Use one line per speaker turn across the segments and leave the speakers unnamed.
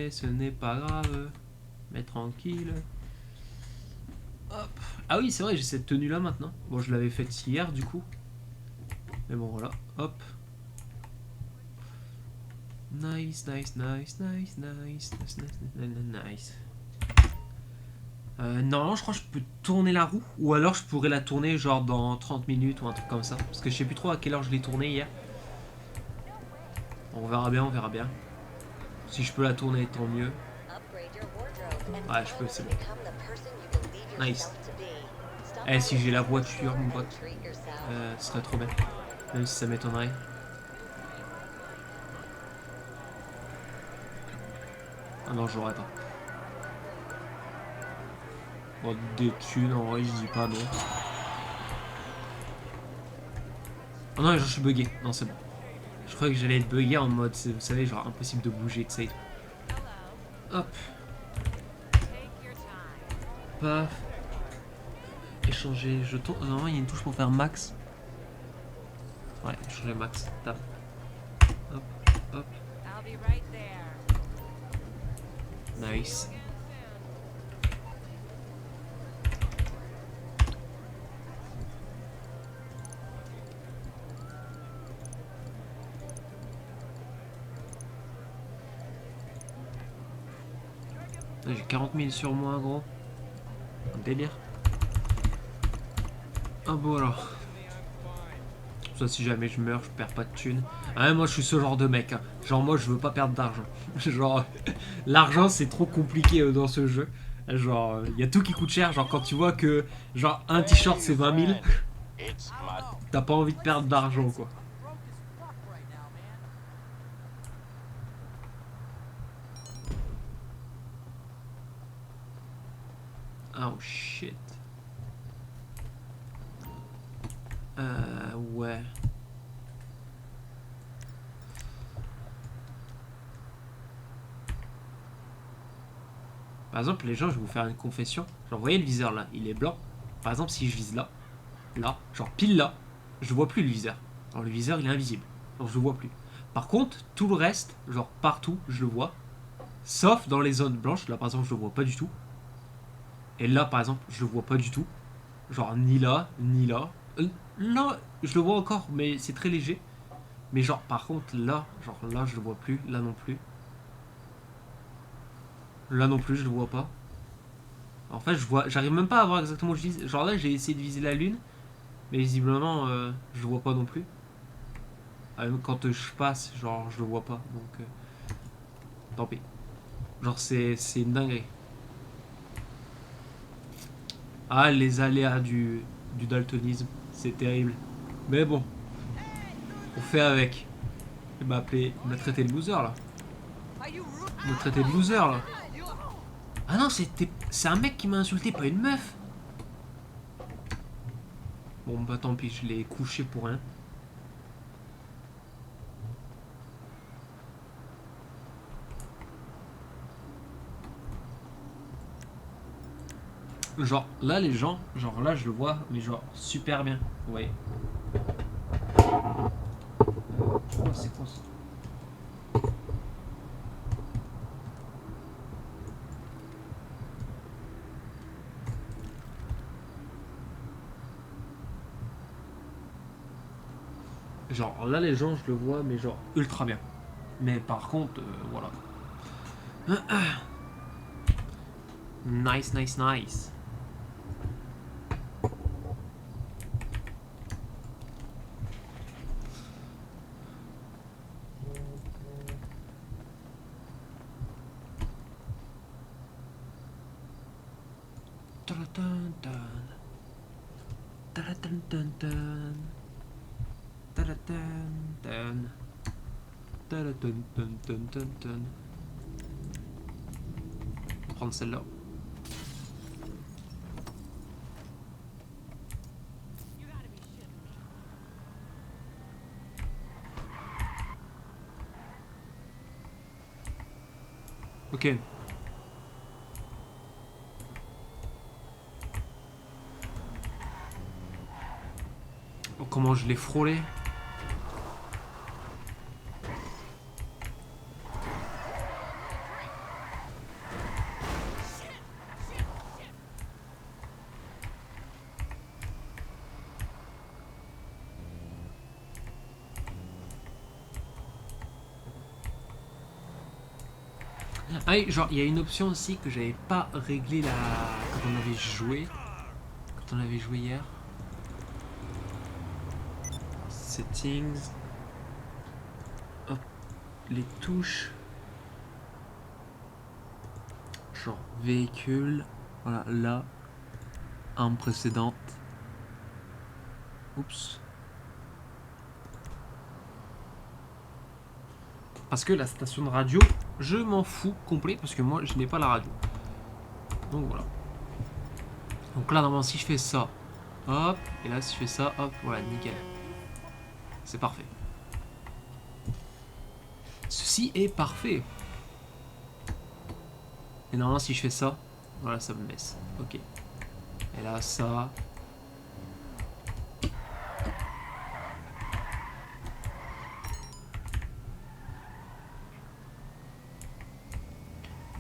mais ce n'est pas grave. Mais tranquille. Hop. Ah oui, c'est vrai, j'ai cette tenue là maintenant. Bon, je l'avais faite hier du coup. Mais bon, voilà. Hop. Nice, nice, nice, nice, nice, nice, nice, nice. Non, je crois que je peux tourner la roue. Ou alors je pourrais la tourner genre dans 30 minutes ou un truc comme ça. Parce que je sais plus trop à quelle heure je l'ai tournée hier. On verra bien, on verra bien. Si je peux la tourner, tant mieux. Ouais, je peux, c'est bon. Nice. Eh, si j'ai la voiture, mon pote, ce serait trop bien. Même si ça m'étonnerait. Ah non, je l'aurais pas. Bon, des thunes, en vrai, je dis pas non. Oh non, je suis bugué. Non, c'est bon. Je croyais que j'allais être bugué en mode, vous savez, genre impossible de bouger, tu sais. Hop. Paf. Échanger jeton. Non, il y a une touche pour faire max. Ouais, échanger max. Tap. Hop, hop. Nice. J'ai 40 000 sur moi, gros. Un délire. Ah bon alors. Ça, si jamais je meurs, je perds pas de thunes. Ah, moi, je suis ce genre de mec. Hein. Genre, moi, je veux pas perdre d'argent. Genre, l'argent, c'est trop compliqué dans ce jeu. Genre, il y a tout qui coûte cher. Genre, quand tu vois que, genre, un t-shirt, c'est 20 000, t'as pas envie de perdre d'argent, quoi. Oh, shit. Ouais. Par exemple, les gens, je vais vous faire une confession. Genre, vous voyez le viseur là, il est blanc. Par exemple, si je vise là, là, genre pile là, je vois plus le viseur. Alors, le viseur, il est invisible. Donc, je le vois plus. Par contre, tout le reste, genre partout, je le vois. Sauf dans les zones blanches. Là, par exemple, je le vois pas du tout. Et là, par exemple, je le vois pas du tout. Genre, ni là, ni là. Là, je le vois encore, mais c'est très léger. Mais genre, par contre, là, genre là, je le vois plus. Là non plus. Là non plus, je le vois pas. En fait, j'arrive même pas à voir exactement où je vise. Genre là, j'ai essayé de viser la lune, mais visiblement, je le vois pas non plus. Même quand je passe, genre, je le vois pas. Donc, tant pis. Genre, c'est une dinguerie. Ah, les aléas du daltonisme, c'est terrible. Mais bon, on fait avec. Il m'a traité de loser là. Il m'a traité de loser là. Ah non, c'est un mec qui m'a insulté, pas une meuf. Bon, bah tant pis, je l'ai couché pour rien. Genre là, les gens, genre là, je le vois, mais genre super bien. Vous voyez. Oh, c'est quoi ça? Genre là, les gens, je le vois, mais genre ultra bien. Mais par contre, voilà. Nice, nice, nice. On va prendre celle-là. Ok. Oh, comment je l'ai frôlé. Ah oui, genre, il y a une option aussi que j'avais pas réglé là quand on avait joué. Quand on avait joué hier. Settings. Hop, les touches. Genre, véhicule. Voilà, là. Arme précédente. Oups. Parce que la station de radio, je m'en fous complet parce que moi je n'ai pas la radio. Donc voilà. Donc là normalement si je fais ça, hop, et là si je fais ça, hop, voilà, nickel. C'est parfait. Ceci est parfait. Et normalement si je fais ça, voilà ça me laisse. Ok. Et là ça.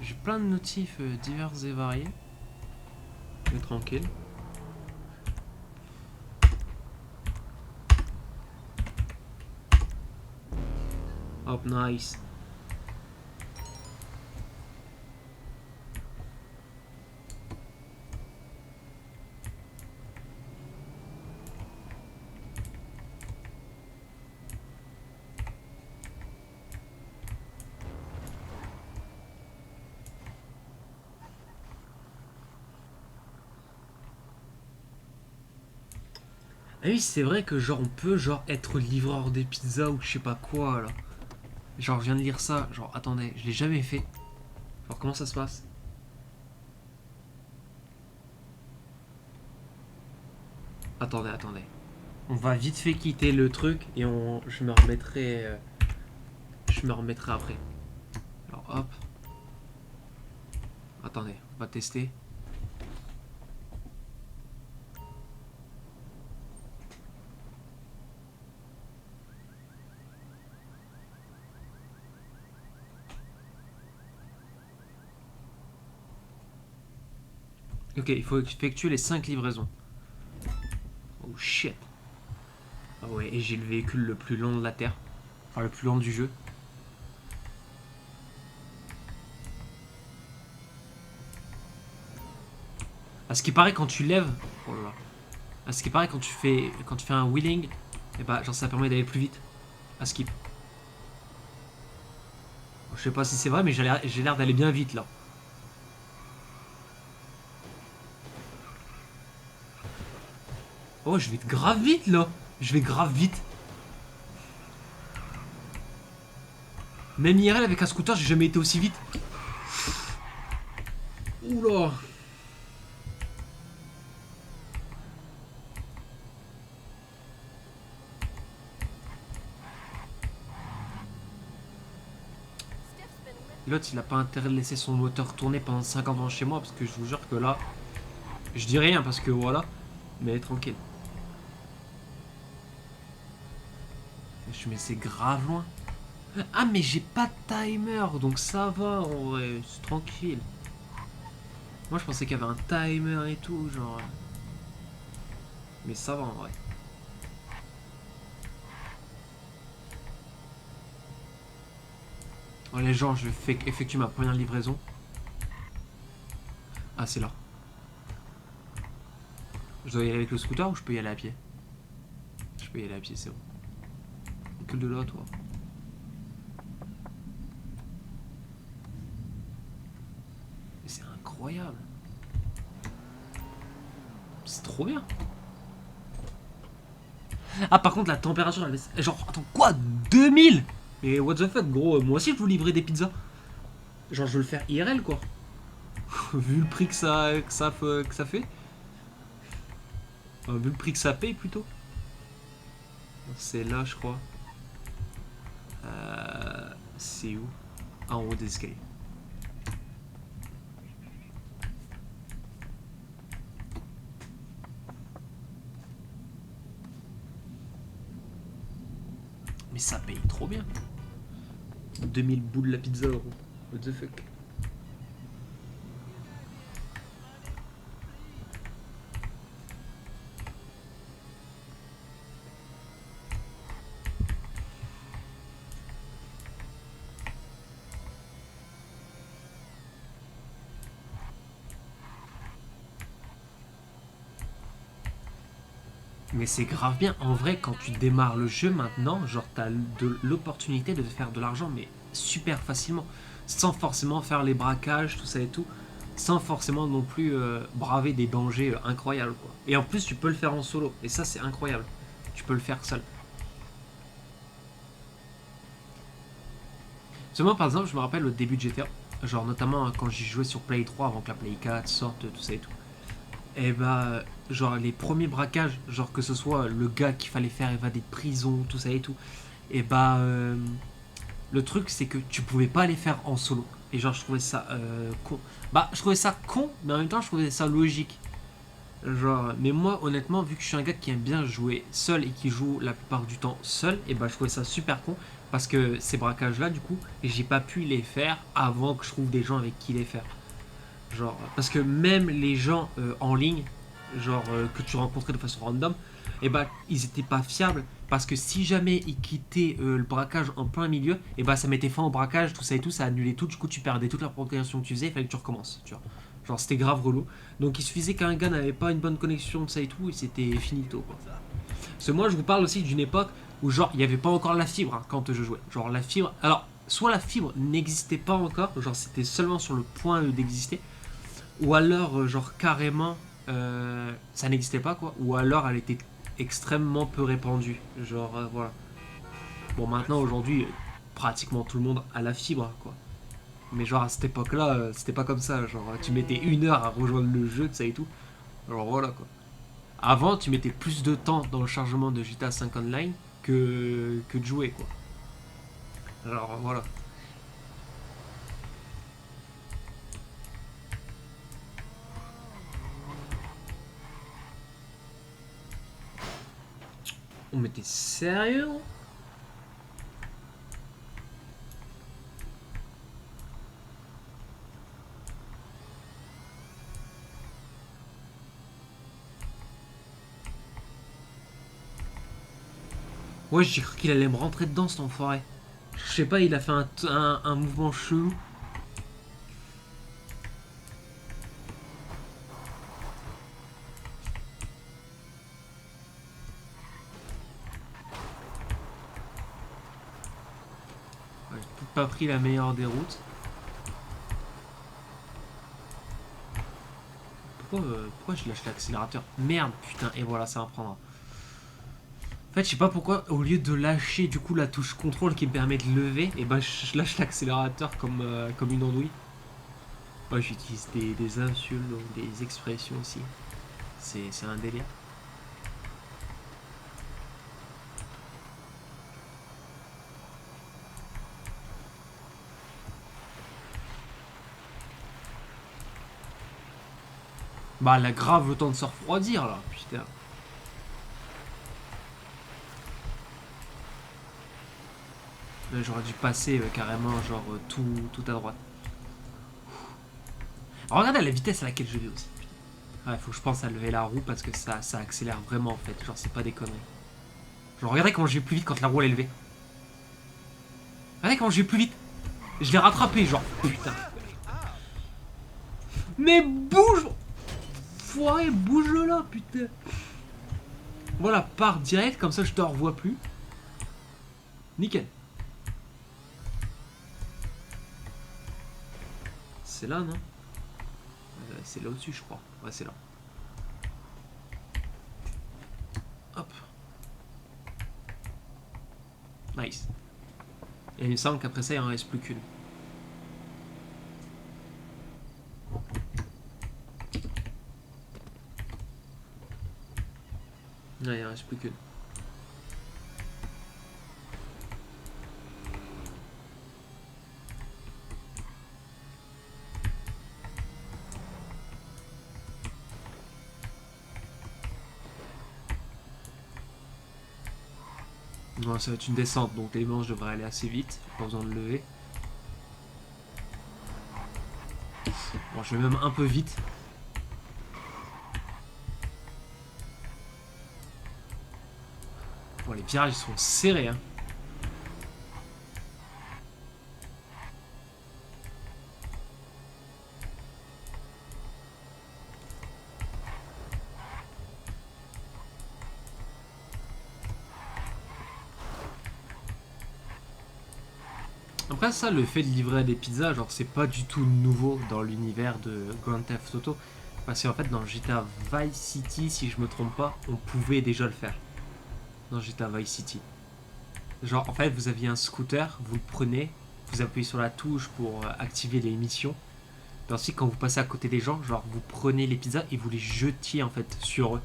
J'ai plein de notifs divers et variés. Mais tranquille. Hop, nice. Ah oui, c'est vrai que genre on peut genre être livreur des pizzas ou je sais pas quoi là. Genre je viens de lire ça, genre attendez, je l'ai jamais fait. Genre comment ça se passe? Attendez, attendez. On va vite fait quitter le truc et je me remettrai. Je me remettrai après. Alors hop. Attendez, on va tester. Ok, il faut effectuer les 5 livraisons. Oh shit. Ah ouais, et j'ai le véhicule le plus long de la Terre. Enfin, le plus long du jeu. À ce qui paraît, quand tu lèves. Oh là là. À ce qui paraît, quand tu fais un wheeling, et bah, genre ça permet d'aller plus vite. À skip. Je sais pas si c'est vrai, mais j'ai l'air d'aller bien vite là. Oh, je vais grave vite là. Je vais grave vite. Même IRL avec un scooter, j'ai jamais été aussi vite. Oula. L'autre, il a pas intérêt de laisser son moteur tourner pendant 50 ans chez moi parce que je vous jure que là, je dis rien parce que voilà, mais tranquille. Mais c'est grave loin. Ah, mais j'ai pas de timer donc ça va en vrai, c'est tranquille. Moi, je pensais qu'il y avait un timer et tout, genre. Mais ça va en vrai. Oh, les gens, je fais effectuer ma première livraison. Ah, c'est là. Je dois y aller avec le scooter ou je peux y aller à pied? Je peux y aller à pied, c'est bon. Que de là, toi. Mais c'est incroyable. C'est trop bien. Ah, par contre, la température, elle baisse. Genre, attends, quoi? 2000? Mais what the fuck, gros, moi aussi je veux livrer des pizzas. Genre, je veux le faire IRL, quoi. Vu le prix que ça fait. Vu le prix que ça paye, plutôt. C'est là, je crois. C'est où? En haut des escaliers. Mais ça paye trop bien. 2000 boules la pizza, gros. What the fuck. Mais c'est grave bien. En vrai, quand tu démarres le jeu maintenant, genre, t'as de l'opportunité de faire de l'argent, mais super facilement. Sans forcément faire les braquages, tout ça et tout. Sans forcément non plus braver des dangers incroyables, quoi. Et en plus, tu peux le faire en solo. Et ça, c'est incroyable. Tu peux le faire seul. Parce que moi, par exemple, je me rappelle au début de GTA. Genre, notamment quand j'y jouais sur Play 3 avant que la Play 4 sorte, tout ça et tout. Et bah, genre, les premiers braquages, genre que ce soit le gars qu'il fallait faire évader de prison, tout ça et tout. Et bah, le truc, c'est que tu pouvais pas les faire en solo. Et genre, je trouvais ça con. Bah, je trouvais ça con, mais en même temps, je trouvais ça logique. Genre, mais moi, honnêtement, vu que je suis un gars qui aime bien jouer seul et qui joue la plupart du temps seul, et bah, je trouvais ça super con. Parce que ces braquages-là, du coup, j'ai pas pu les faire avant que je trouve des gens avec qui les faire. Genre, parce que même les gens en ligne, genre que tu rencontrais de façon random, et bah ils étaient pas fiables parce que si jamais ils quittaient le braquage en plein milieu, et bah ça mettait fin au braquage, tout ça et tout, ça annulait tout, du coup tu perdais toute la progression que tu faisais, il fallait que tu recommences, tu vois. Genre c'était grave relou. Donc il suffisait qu'un gars n'avait pas une bonne connexion, tout ça et tout, et c'était finito quoi. Parce que moi je vous parle aussi d'une époque où genre il n'y avait pas encore la fibre hein, quand je jouais. Genre la fibre, alors soit la fibre n'existait pas encore, genre c'était seulement sur le point d'exister, ou alors genre carrément ça n'existait pas quoi, ou alors elle était extrêmement peu répandue, genre voilà. Bon maintenant aujourd'hui pratiquement tout le monde a la fibre quoi, mais genre à cette époque là c'était pas comme ça, genre tu mettais 1 heure à rejoindre le jeu de ça et tout, alors voilà quoi. Avant tu mettais plus de temps dans le chargement de GTA 5 Online que de jouer quoi, alors voilà. On mettait sérieux? Ouais, j'ai cru qu'il allait me rentrer dedans, cet enfoiré. Je sais pas, il a fait un mouvement chelou. Ouais, j'ai pas pris la meilleure des routes. Pourquoi je lâche l'accélérateur? Merde, putain, et voilà, ça va prendre. En fait, je sais pas pourquoi, au lieu de lâcher du coup la touche contrôle qui me permet de lever, et ben je lâche l'accélérateur comme une andouille. Ouais, j'utilise des insultes, donc des expressions aussi. C'est un délire. Bah, elle a grave le temps de se refroidir là, putain. Là, j'aurais dû passer carrément, genre tout à droite. Alors, regardez la vitesse à laquelle je vais aussi. Ouais, faut que je pense à lever la roue parce que ça accélère vraiment en fait. Genre, c'est pas des conneries. Genre, regardez comment je vais plus vite quand la roue elle est levée. Regardez comment je vais plus vite. Je l'ai rattrapé, genre, putain. Mais bouge! Foiré, bouge là, putain. Voilà, pars direct, comme ça je te revois plus. Nickel. C'est là, non? C'est là au-dessus, je crois. Ouais, c'est là. Hop. Nice. Et il me semble qu'après ça, il en reste plus qu'une. Ouais, il en reste plus qu'une. Ouais, ça va être une descente, donc les manches devraient aller assez vite. Pas besoin de lever. Bon, je vais même un peu vite. Bon, les virages ils sont serrés, hein. Après ça, le fait de livrer des pizzas, genre c'est pas du tout nouveau dans l'univers de Grand Theft Auto. Parce qu'en fait dans GTA Vice City, si je me trompe pas, on pouvait déjà le faire. Dans GTA Vice City. Genre en fait vous aviez un scooter, vous le prenez, vous appuyez sur la touche pour activer les missions. Et ensuite quand vous passez à côté des gens, genre vous prenez les pizzas et vous les jetiez en fait sur eux.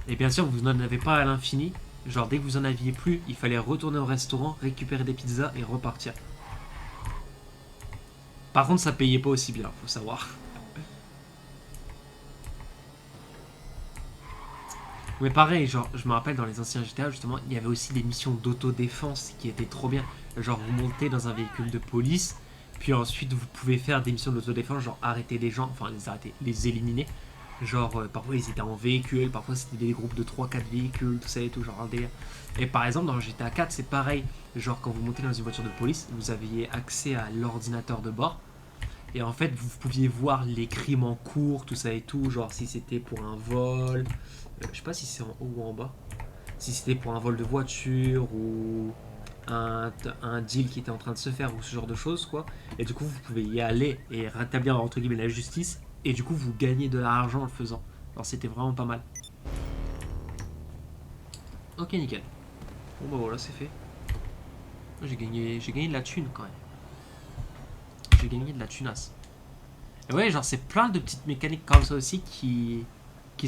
Et bien sûr vous n'en avez pas à l'infini. Genre dès que vous en aviez plus, il fallait retourner au restaurant, récupérer des pizzas et repartir. Par contre, ça payait pas aussi bien, faut savoir. Mais pareil, genre, je me rappelle dans les anciens GTA, justement, il y avait aussi des missions d'autodéfense qui étaient trop bien. Genre, vous montez dans un véhicule de police, puis ensuite vous pouvez faire des missions d'autodéfense, genre arrêter des gens, enfin les arrêter, les éliminer. Genre, parfois ils étaient en véhicule, parfois c'était des groupes de 3-4 véhicules, tout ça et tout, genre un délire. Et par exemple, dans GTA 4, c'est pareil. Genre, quand vous montez dans une voiture de police, vous aviez accès à l'ordinateur de bord. Et en fait, vous pouviez voir les crimes en cours, tout ça et tout. Genre, si c'était pour un vol, je sais pas si c'est en haut ou en bas. Si c'était pour un vol de voiture ou un deal qui était en train de se faire ou ce genre de choses, quoi. Et du coup, vous pouvez y aller et rétablir entre guillemets la justice. Et du coup, vous gagnez de l'argent en le faisant. Alors, c'était vraiment pas mal. Ok, nickel. Bon, bah voilà, c'est fait. J'ai gagné de la thune quand même. J'ai gagné de la tunasse. Et ouais, genre, c'est plein de petites mécaniques comme ça aussi qui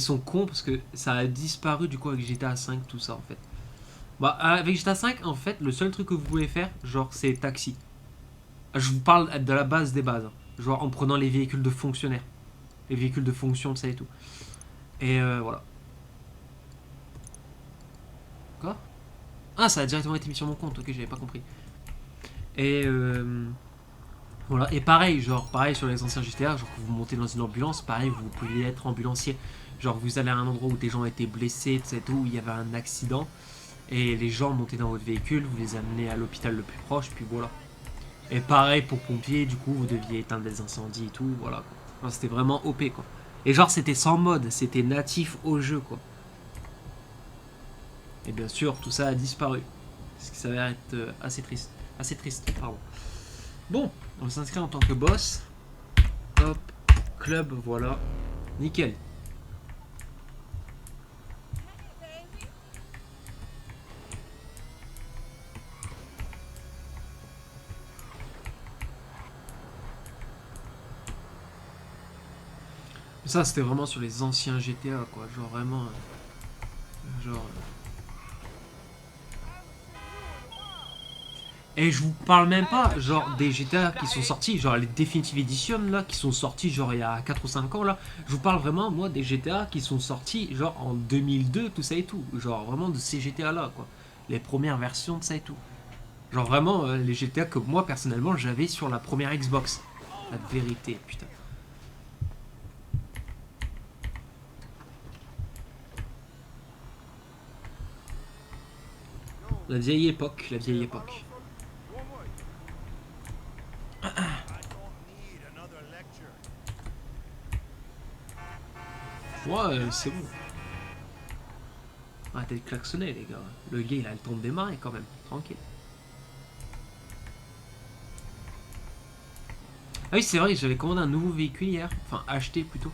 sont cons parce que ça a disparu du coup avec GTA 5, tout ça en fait. Bah, avec GTA 5, en fait, le seul truc que vous pouvez faire, genre, c'est taxi. Je vous parle de la base des bases. Hein. Genre, en prenant les véhicules de fonctionnaires. Les véhicules de fonction, de ça et tout. Et voilà. Quoi? Ah, ça a directement été mis sur mon compte, ok, j'avais pas compris. Et voilà, et pareil, genre, pareil sur les anciens GTA, genre, que vous montez dans une ambulance, pareil, vous pouviez être ambulancier. Genre, vous allez à un endroit où des gens étaient blessés, tout ça et tout, où il y avait un accident. Et les gens montaient dans votre véhicule, vous les amenez à l'hôpital le plus proche, puis voilà. Et pareil pour pompiers, du coup, vous deviez éteindre des incendies et tout, voilà. Quoi. C'était vraiment OP, quoi. Et genre, c'était sans mode, c'était natif au jeu, quoi. Et bien sûr, tout ça a disparu. Ce qui s'avère être assez triste. Assez triste, pardon. Bon, on s'inscrit en tant que boss. Hop, club, voilà. Nickel. Ça, c'était vraiment sur les anciens GTA, quoi. Genre, vraiment. Genre. Et je vous parle même pas, genre, des GTA qui sont sortis, genre les Definitive Edition, là, qui sont sortis, genre, il y a 4 ou 5 ans, là. Je vous parle vraiment, moi, des GTA qui sont sortis, genre, en 2002, tout ça et tout. Genre, vraiment de ces GTA-là, quoi. Les premières versions de ça et tout. Genre, vraiment, les GTA que moi, personnellement, j'avais sur la première Xbox. La vérité, putain. La vieille époque, la vieille époque. Ouais, c'est bon. Arrêtez de klaxonner, les gars. Le gars, il a le temps de démarrer quand même. Tranquille. Ah oui, c'est vrai, j'avais commandé un nouveau véhicule hier. Enfin, acheté plutôt.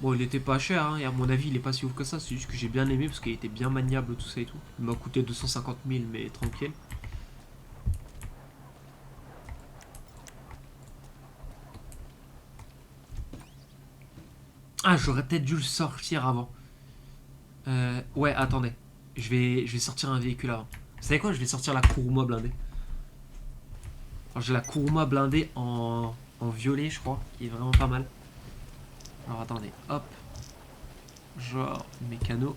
Bon, il était pas cher, hein, et à mon avis, il est pas si ouf que ça. C'est juste que j'ai bien aimé parce qu'il était bien maniable, tout ça et tout. Il m'a coûté 250 000, mais tranquille. Ah, j'aurais peut-être dû le sortir avant. Ouais, attendez. Je vais sortir un véhicule avant. Vous savez quoi? Je vais sortir la Kuruma blindée. Alors, j'ai la Kuruma blindée en violet, je crois, qui est vraiment pas mal. Alors, attendez. Hop. Genre, mécano.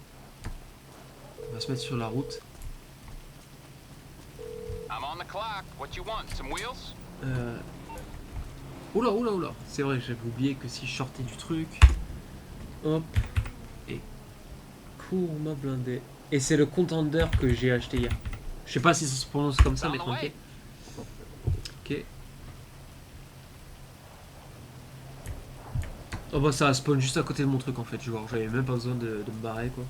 On va se mettre sur la route. Euh... Oula, oula, oula. C'est vrai, j'avais oublié que si je sortais du truc. Hop. Et Kuruma blindé. Et c'est le contender que j'ai acheté hier. Je sais pas si ça se prononce comme ça, mais tranquille. Ok. Oh bah ça spawn juste à côté de mon truc en fait. Genre, j'avais même pas besoin de me barrer quoi.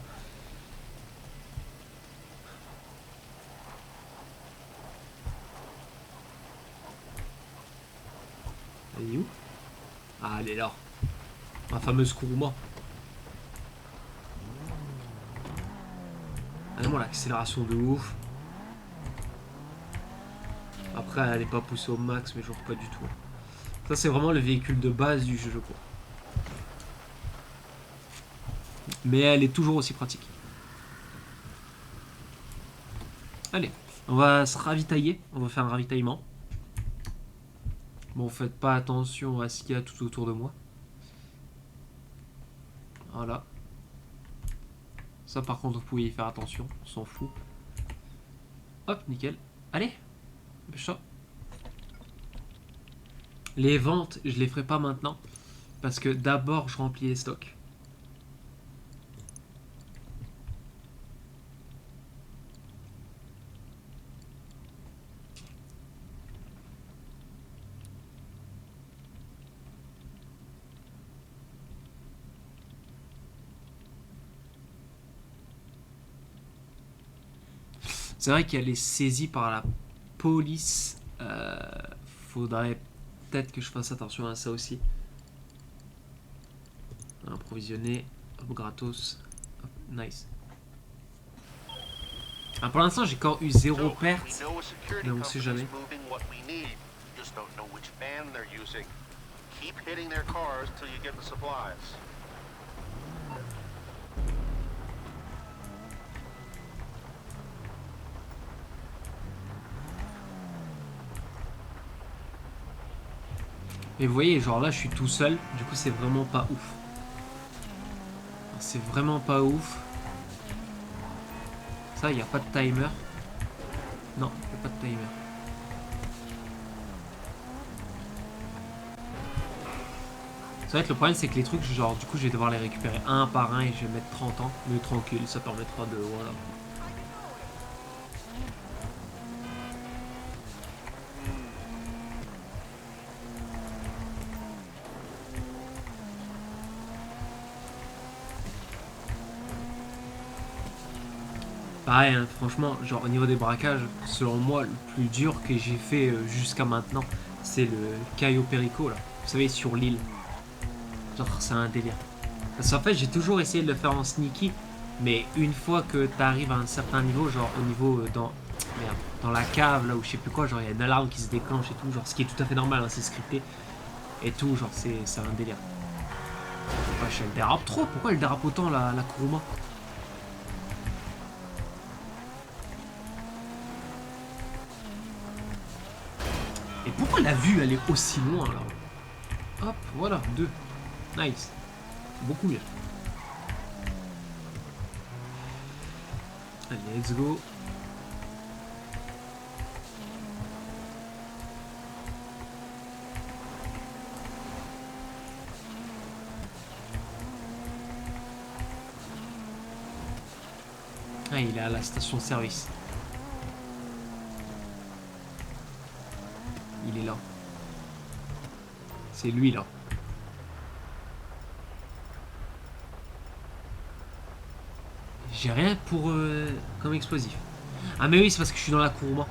Elle est où? Ah, elle est là. Ma fameuse Kuruma. Vraiment l'accélération de ouf. Après, elle n'est pas poussée au max, mais genre pas du tout. Ça, c'est vraiment le véhicule de base du jeu, je crois. Mais elle est toujours aussi pratique. Allez, on va se ravitailler. On va faire un ravitaillement. Bon, faites pas attention à ce qu'il y a tout autour de moi. Voilà. Ça, par contre, vous pouvez y faire attention. On s'en fout. Hop, nickel. Allez, ça. Les ventes, je les ferai pas maintenant. Parce que d'abord, je remplis les stocks. C'est vrai qu'elle est saisie par la police. Faudrait peut-être que je fasse attention à ça aussi. Approvisionner. Hop, gratos. Hop, nice. Ah, pour l'instant, j'ai encore eu 0 perte. Mais on sait jamais. Et vous voyez, genre là, je suis tout seul. Du coup, c'est vraiment pas ouf. C'est vraiment pas ouf. Ça, il n'y a pas de timer. Non, il n'y a pas de timer. Ça va être le problème, c'est que les trucs, genre, du coup, je vais devoir les récupérer un par un et je vais mettre 30 ans. Mais tranquille, ça permettra de... Voilà. Pareil, hein, franchement, genre au niveau des braquages, selon moi, le plus dur que j'ai fait jusqu'à maintenant, c'est le Cayo Perico, là. Vous savez, sur l'île. Genre, c'est un délire. Parce qu'en fait, j'ai toujours essayé de le faire en sneaky, mais une fois que t'arrives à un certain niveau, genre au niveau dans la cave, là, ou je sais plus quoi, genre il y a une alarme qui se déclenche et tout, genre ce qui est tout à fait normal, hein, c'est scripté. Et tout, genre c'est un délire. Wesh, elle dérape trop, pourquoi elle dérape autant la Kuruma? Et pourquoi la vue elle est aussi loin là? Hop, voilà, 2. Nice. Beaucoup mieux. Allez, let's go. Ah, il est à la station service. Il est là. C'est lui là. J'ai rien pour comme explosif. Ah mais oui, c'est parce que je suis dans la Kuruma.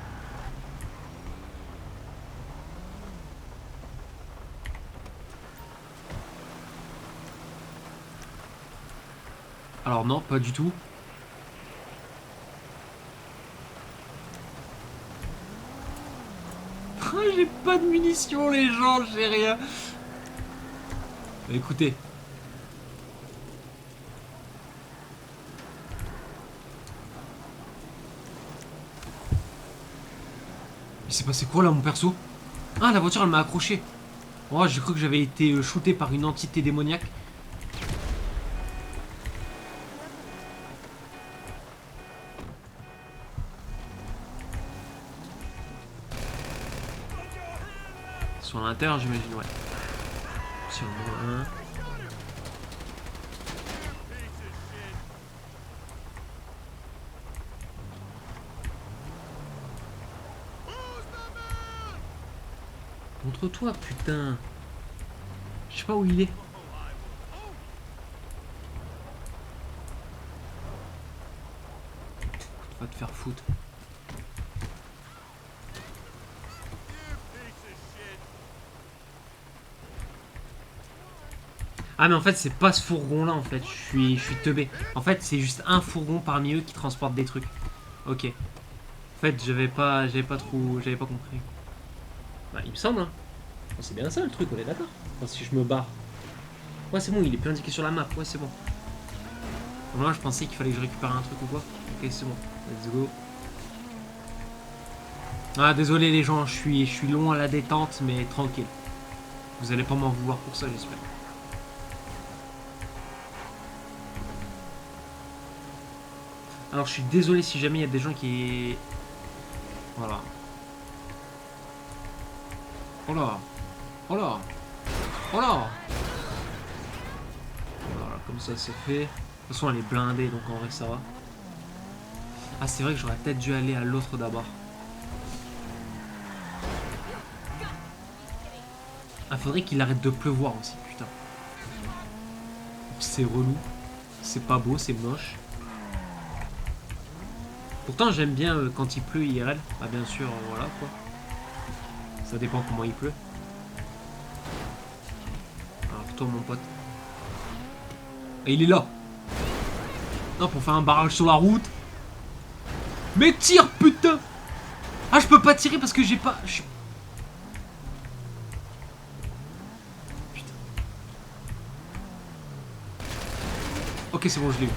Alors non, pas du tout. J'ai pas de munitions les gens, j'ai rien. Écoutez. Il s'est passé quoi là mon perso? Ah la voiture elle m'a accroché. Oh j'ai cru que j'avais été shooté par une entité démoniaque. Sur l'intérieur j'imagine ouais. Sur le 1. Montre-toi, putain. Je sais pas où il est. Va te faire foutre. Ah mais en fait c'est pas ce fourgon là en fait, je suis teubé. En fait c'est juste un fourgon parmi eux qui transporte des trucs. Ok. En fait j'avais pas compris. Bah il me semble hein. Oh, c'est bien ça le truc, on est d'accord. Enfin, si je me barre. Ouais c'est bon, il est plus indiqué sur la map, ouais c'est bon. Moi je pensais qu'il fallait que je récupère un truc ou quoi. Ok c'est bon, let's go. Ah désolé les gens, je suis long à la détente mais tranquille. Vous allez pas m'en vouloir pour ça j'espère. Alors je suis désolé si jamais il y a des gens qui... Voilà. Oh là. Oh là. Oh là. Voilà, comme ça c'est fait. De toute façon elle est blindée donc en vrai ça va. Ah c'est vrai que j'aurais peut-être dû aller à l'autre d'abord. Ah faudrait qu'il arrête de pleuvoir aussi, putain. C'est relou. C'est pas beau, c'est moche. Pourtant j'aime bien quand il pleut IRL. Ah bien sûr, voilà quoi. Ça dépend comment il pleut. Alors toi mon pote. Et il est là. Non pour faire un barrage sur la route. Mais tire putain. Ah je peux pas tirer parce que j'ai pas... Putain. Ok c'est bon je l'ai eu.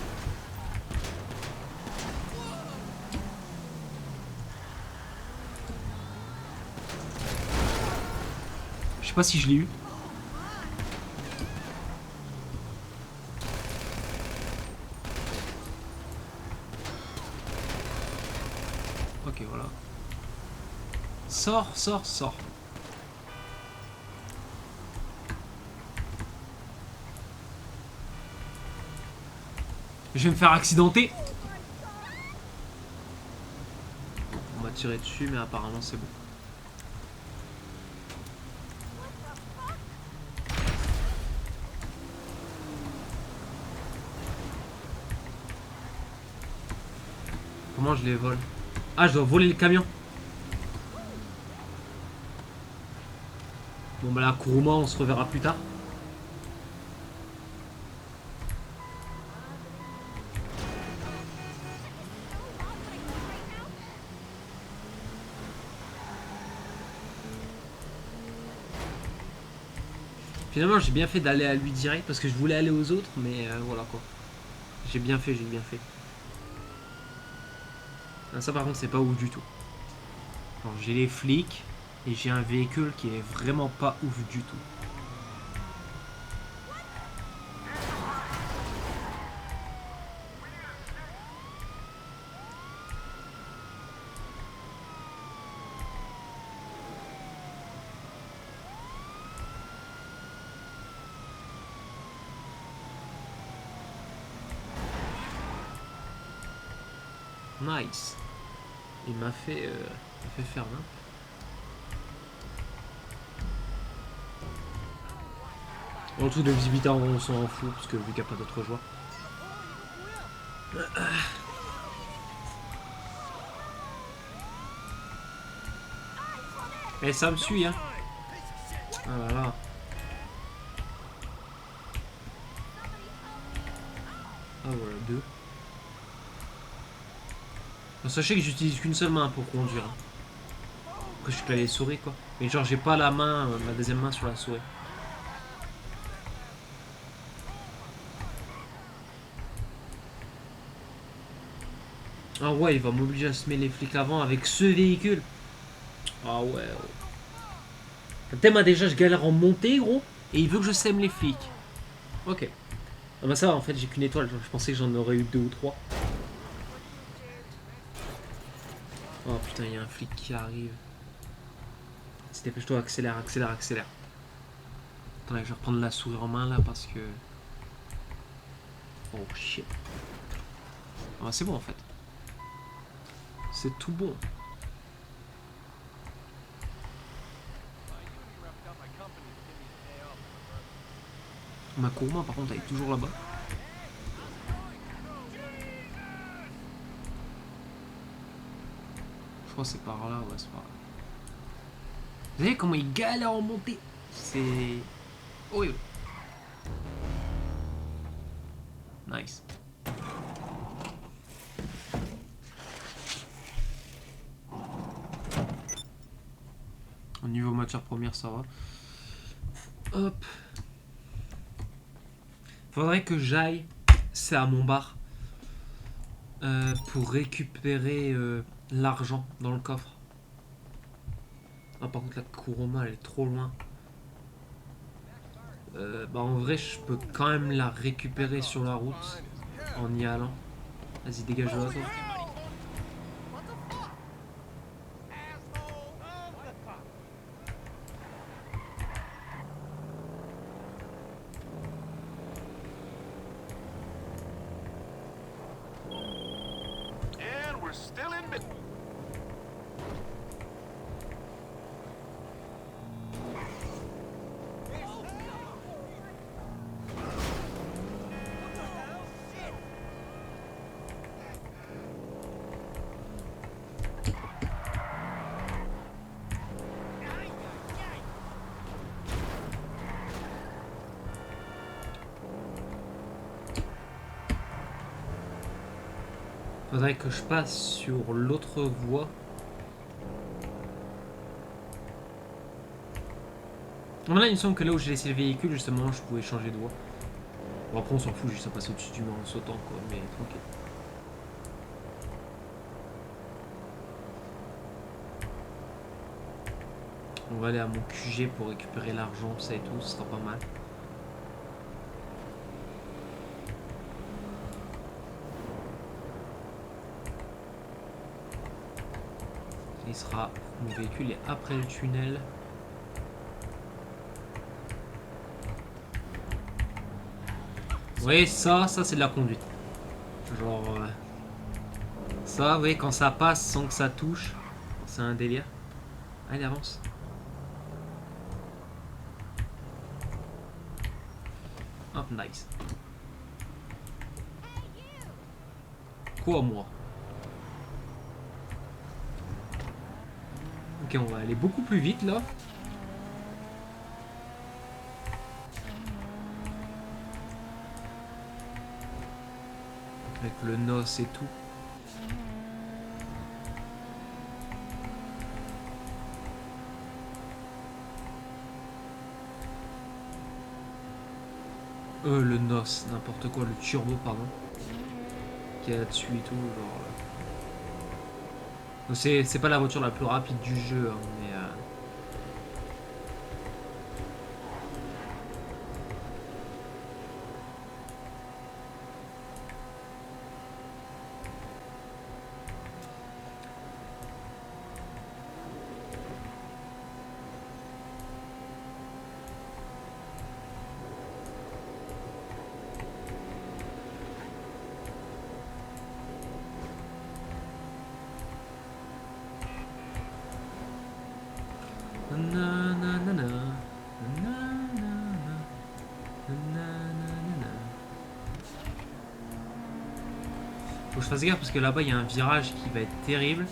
Je sais pas si je l'ai eu. Ok voilà. Sors, sors, sors. Je vais me faire accidenter. On m'a tiré dessus mais apparemment c'est bon. Comment je les vole? Ah je dois voler le camion. Bon bah la Kuruma on se reverra plus tard. Finalement j'ai bien fait d'aller à lui direct parce que je voulais aller aux autres mais voilà quoi. J'ai bien fait, j'ai bien fait. Ah, ça par contre c'est pas ouf du tout. J'ai les flics et j'ai un véhicule qui est vraiment pas ouf du tout. Nice. Il m'a fait faire là. En tout de visibilité on s'en fout parce que vu qu'il n'y a pas d'autre joueur. Et ça me suit hein. Ah là là. Ah voilà, deux. Sachez que j'utilise qu'une seule main pour conduire. Que je suis les souris quoi. Mais genre j'ai pas la main, ma deuxième main sur la souris. Ah ouais, il va m'obliger à se mettre les flics avant avec ce véhicule. Ah ouais. Le thème déjà, je galère en montée, gros. Et il veut que je sème les flics. Ok. Ah bah ça va, en fait, j'ai qu'une étoile. Je pensais que j'en aurais eu deux ou trois. Oh putain, il y a un flic qui arrive. Dépêche-toi, accélère, accélère, accélère. Attends, je vais reprendre la souris en main là parce que... Oh shit. Ah bah c'est bon en fait. C'est tout bon. Ma Kuruma par contre elle est toujours là-bas. Je crois que c'est par là, ouais c'est par là. Vous voyez comment il galère en montée? C'est... Oh oui. Nice. Au niveau matière première, ça va. Hop. Faudrait que j'aille, c'est à mon bar, pour récupérer l'argent dans le coffre. Ah, par contre, la Kuroma, elle est trop loin. Bah, en vrai, je peux quand même la récupérer sur la route en y allant. Vas-y, dégage de là, toi.
And we're still in business.
Faudrait que je passe sur l'autre voie. Bon, là, il me semble que là où j'ai laissé le véhicule, justement, je pouvais changer de voie. Bon, après, on s'en fout, juste à passer au-dessus du mur en sautant, quoi, mais tranquille. On va aller à mon QG pour récupérer l'argent, ça et tout, ce sera pas mal. Il sera... Mon véhicule est après le tunnel. Oui, ça c'est de la conduite. Genre... ça, vous voyez, quand ça passe sans que ça touche, c'est un délire. Allez, avance. Hop, nice. Quoi, moi? Ok, on va aller beaucoup plus vite, là. Avec le NOS et tout. Le NOS, n'importe quoi, le turbo, pardon. Qui est là-dessus et tout, genre... C'est pas la voiture la plus rapide du jeu, hein, mais... Faut que je fasse gaffe parce que là-bas il y a un virage qui va être terrible.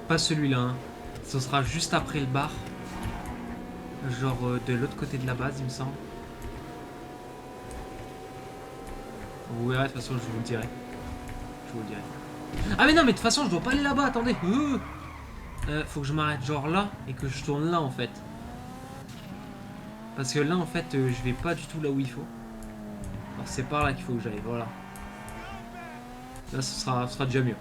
Pas celui-là, hein. Ce sera juste après le bar. Genre de l'autre côté de la base, il me semble. Vous verrez, de toute façon, je vous le dirai. Je vous le dirai. Ah mais non, mais de toute façon, je dois pas aller là-bas, attendez. Faut que je m'arrête genre là et que je tourne là en fait. Parce que là en fait, je vais pas du tout là où il faut. Alors c'est par là qu'il faut que j'aille, voilà. Là ce sera déjà mieux.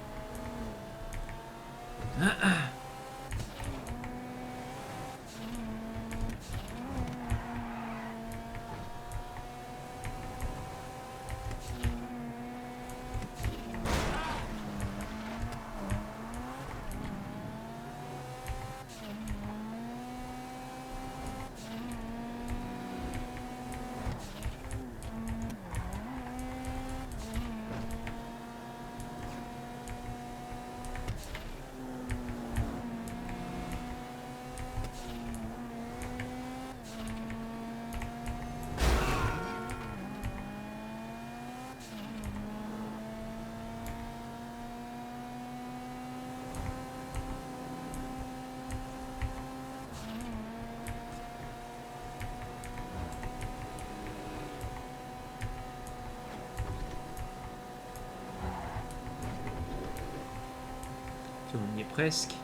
Ok, on y est presque.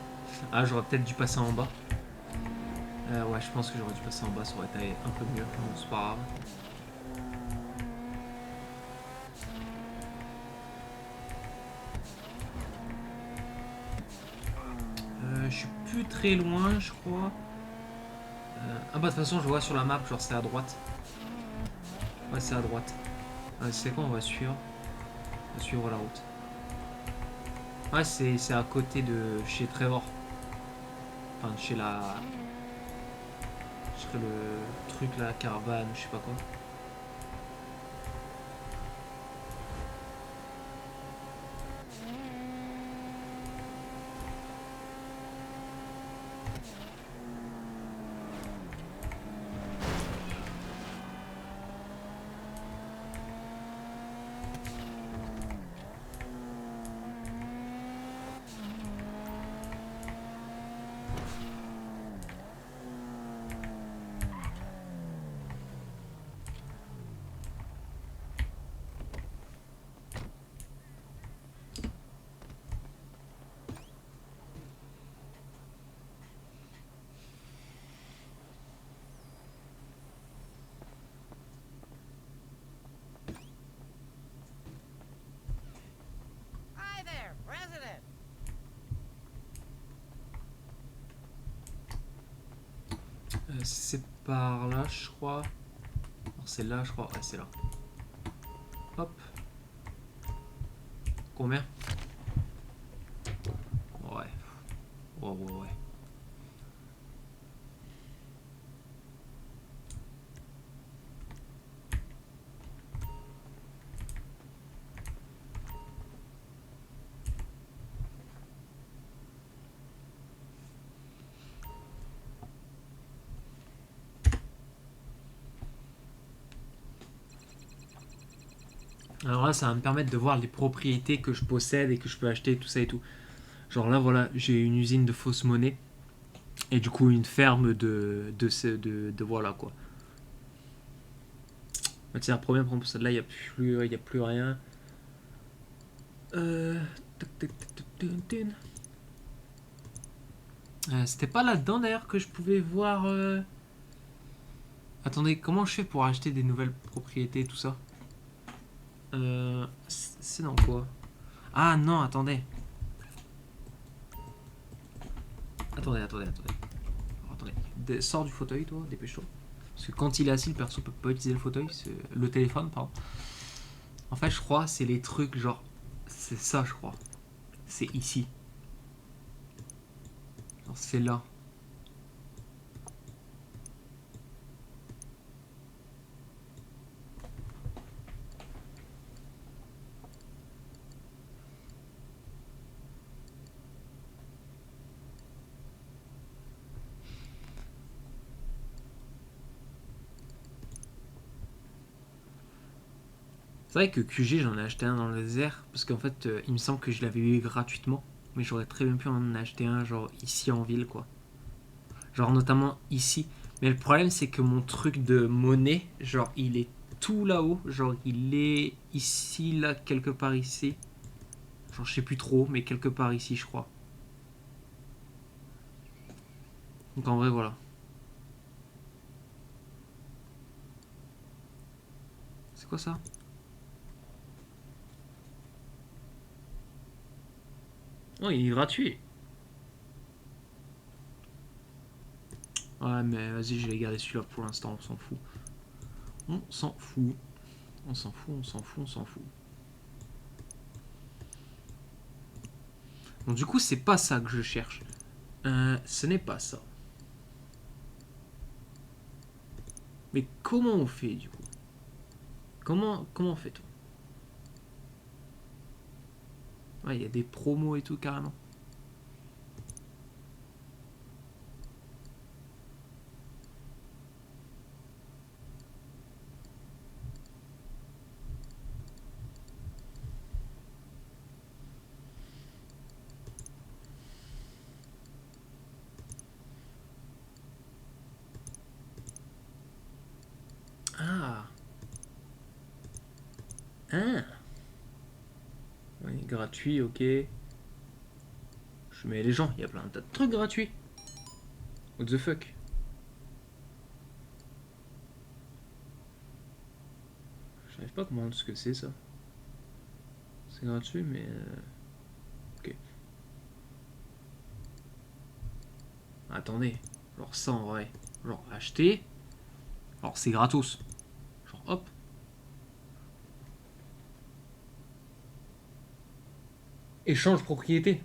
Ah, j'aurais peut-être dû passer en bas. Ouais, je pense que j'aurais dû passer en bas, ça aurait été un peu mieux. Bon, c'est pas grave. Je suis plus très loin, je crois. Ah bah de toute façon, je vois sur la map, genre c'est à droite. Ouais, c'est à droite. C'est quoi, on va suivre. On va suivre la route. Ouais, c'est à côté de chez Trevor. Enfin, chez la... Chez le truc, la caravane, je sais pas quoi.
Hi there, President.
C'est par là, je crois. Alors, c'est là, je crois. Ouais, c'est là. Hop. Combien? Ouais. Ouais, ouais, ouais. Alors là, ça va me permettre de voir les propriétés que je possède et que je peux acheter, tout ça et tout. Genre là, voilà, j'ai une usine de fausse monnaie. Et du coup, une ferme de voilà quoi. Matière première, pour celle-là, il n'y a plus rien. Euh... C'était pas là-dedans d'ailleurs que je pouvais voir. Attendez, comment je fais pour acheter des nouvelles propriétés, tout ça? C'est dans quoi? Ah non, attendez. Attendez. Sors du fauteuil, toi, dépêche-toi. Parce que quand il est assis, le perso peut pas utiliser le fauteuil, c'est le téléphone, pardon. En fait, je crois, c'est les trucs genre. C'est ça, je crois. C'est ici. Genre, c'est là. C'est vrai que QG, j'en ai acheté un dans le désert. Parce qu'en fait, il me semble que je l'avais eu gratuitement. Mais j'aurais très bien pu en acheter un, genre ici en ville, quoi. Genre notamment ici. Mais le problème, c'est que mon truc de monnaie, genre, il est tout là-haut. Genre, il est ici, là, quelque part ici. Genre, je sais plus trop, mais quelque part ici, je crois. Donc en vrai, voilà. C'est quoi ça? Oh, il est gratuit. Ouais, mais vas-y, je vais garder celui-là pour l'instant, on s'en fout. On s'en fout. On s'en fout, on s'en fout, on s'en fout. Bon, du coup, c'est pas ça que je cherche. Ce n'est pas ça. Mais comment on fait, du coup? Comment fait-on? Ouais, il y a des promos et tout, carrément. Ah. Ah. Oui, gratuit, ok. Je Je mets les gens, il y a plein de tas de trucs gratuits. What the fuck? J'arrive pas à comprendre ce que c'est ça. C'est gratuit, mais. Ok. Attendez. Genre ça en vrai. Genre acheter. Alors c'est gratos. Genre hop. Échange propriété.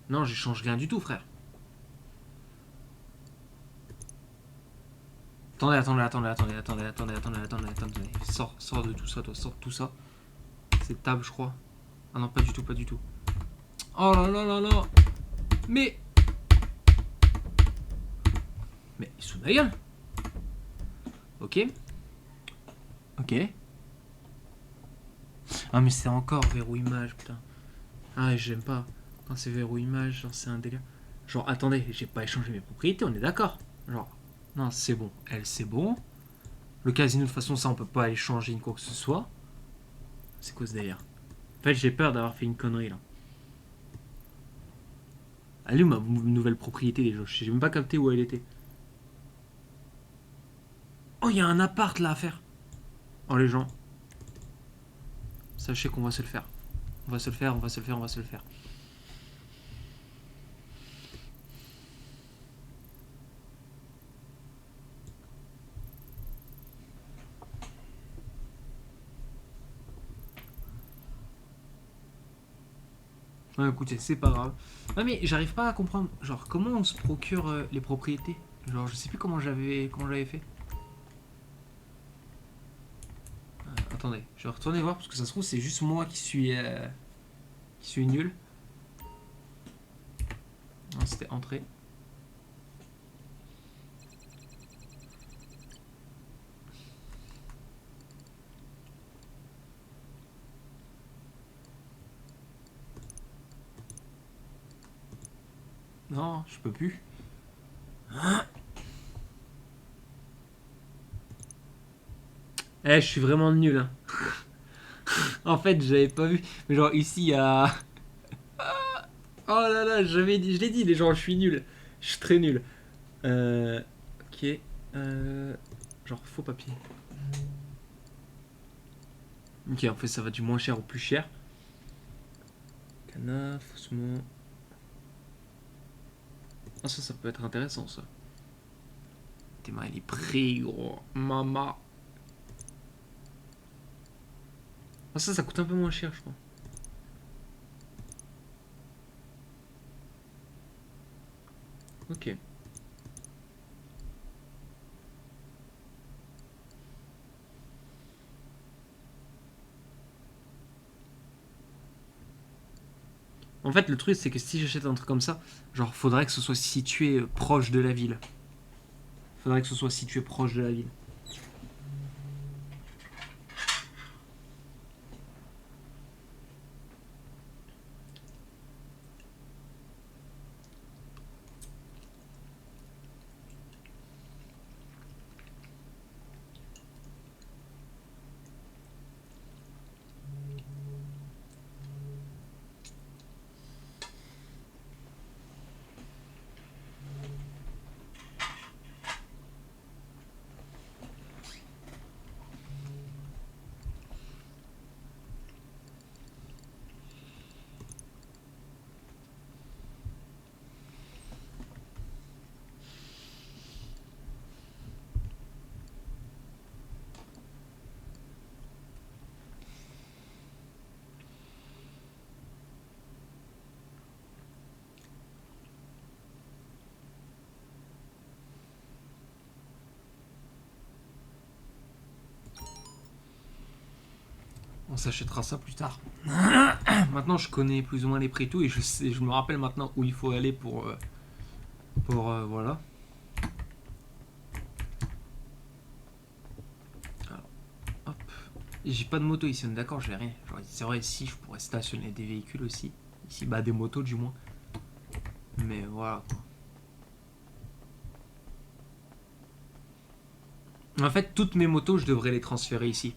Non, j'échange rien du tout, frère. Attendez. Sors de tout ça, toi, sors de tout ça. C'est table, je crois. Ah non, pas du tout, pas du tout. Oh là là là là. Mais il se fout de ma gueule. Ok. Ok. Ah mais c'est encore verrou image, putain. Ah j'aime pas. Quand c'est verrou image, genre c'est un délire. Genre attendez, j'ai pas échangé mes propriétés, on est d'accord. Genre, non c'est bon, elle c'est bon. Le casino de toute façon ça on peut pas échanger ni quoi que ce soit. C'est quoi ce délire? En fait j'ai peur d'avoir fait une connerie là. Elle est où ma nouvelle propriété déjà? J'ai même pas capté où elle était. Oh il y a un appart là à faire. Oh les gens. Sachez qu'on va se le faire. On va se le faire. Ouais, écoutez, c'est pas grave. Ouais, mais j'arrive pas à comprendre. Genre, comment on se procure les propriétés? Genre, je sais plus comment j'avais fait. Attendez, je vais retourner voir parce que ça se trouve, c'est juste moi qui suis nul. Non, c'était entrée. Non, je peux plus. Eh, je suis vraiment nul. Hein. En fait, j'avais pas vu. Mais genre, ici, il y a. Oh là là, je l'ai dit, les gens, je suis nul. Je suis très nul. Ok. Genre, faux papier. Ok, en fait, ça va du moins cher au plus cher. Canard, faussement. Ah, ça peut être intéressant, ça. Tes mains, il est pris, gros. Mama. Ah, ça coûte un peu moins cher, je crois. Ok. En fait, le truc, c'est que si j'achète un truc comme ça, genre, faudrait que ce soit situé proche de la ville. Faudrait que ce soit situé proche de la ville. On s'achètera ça plus tard. Maintenant, je connais plus ou moins les prix et tout, et je me rappelle maintenant où il faut aller pour voilà. Alors, hop. Et j'ai pas de moto ici, on est d'accord, j'ai rien. C'est vrai, ici, je pourrais stationner des véhicules aussi. Ici, bah, des motos du moins. Mais voilà, quoi. En fait, toutes mes motos, je devrais les transférer ici.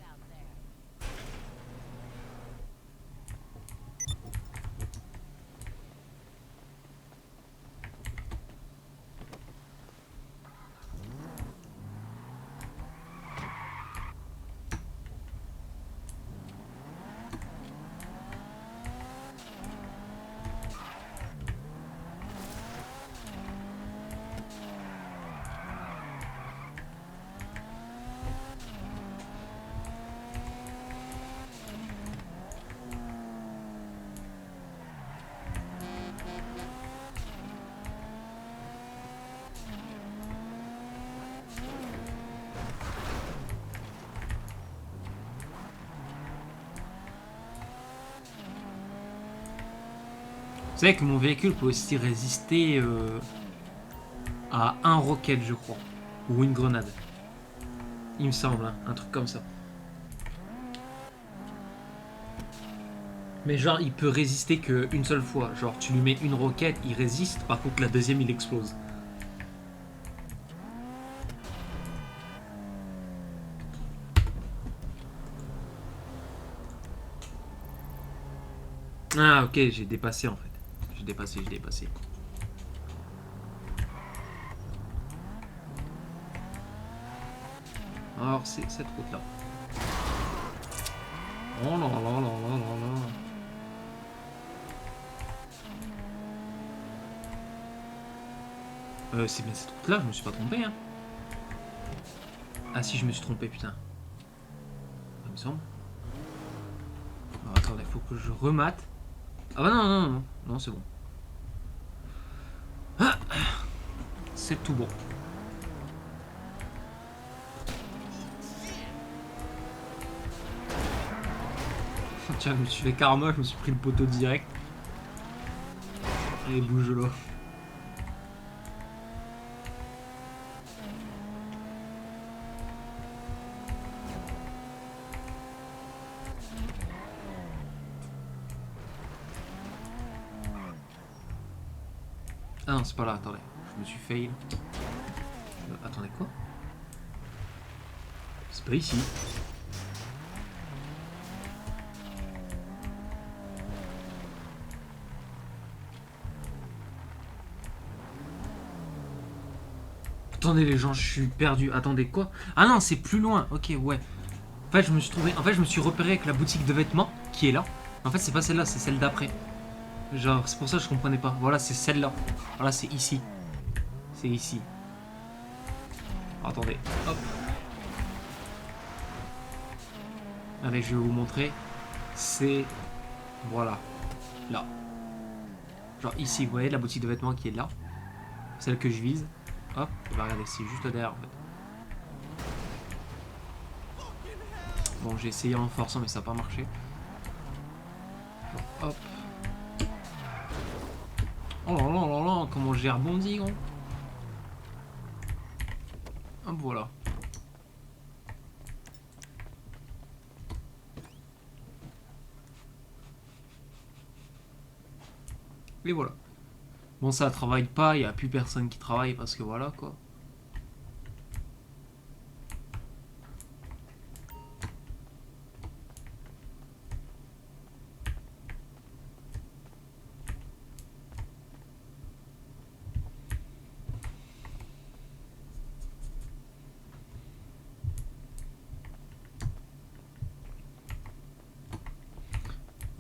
Vous savez que mon véhicule peut aussi résister à un roquette, je crois. Ou une grenade. Il me semble, hein, un truc comme ça. Mais genre, il peut résister qu'une seule fois. Genre, tu lui mets une roquette, il résiste. Par contre, la deuxième, il explose. Ah, ok, j'ai dépassé en fait. J'ai dépassé. Alors, c'est cette route-là. Oh là là là là là là. C'est bien cette route-là, je me suis pas trompé, hein. Ah si, je me suis trompé, putain. Il me semble. Alors, attendez, faut que je remate. Ah bah non, c'est bon. Ah, c'est tout bon. Tiens, je me suis fait karma, je me suis pris le poteau direct. Et bouge là. Ah non, c'est pas là, attendez. Je me suis fail. Attendez, quoi? C'est pas ici. Attendez les gens, je suis perdu. Attendez, quoi? Ah non, c'est plus loin. Ok, ouais. En fait, je me suis trouvé. En fait, je me suis repéré avec la boutique de vêtements qui est là. En fait, c'est pas celle-là, c'est celle d'après. Genre, c'est pour ça que je comprenais pas. Voilà, c'est celle-là. Voilà, c'est ici. C'est ici. Attendez. Hop. Allez, je vais vous montrer. C'est. Voilà. Là. Genre ici, vous voyez la boutique de vêtements qui est là. Celle que je vise. Hop. Et bah, regardez, c'est juste derrière en fait. Bon, j'ai essayé en forçant, mais ça n'a pas marché. Hop. Oh là là là là, comment j'ai rebondi, gros. Hop, voilà. Et voilà. Bon, ça travaille pas, il n'y a plus personne qui travaille parce que voilà quoi.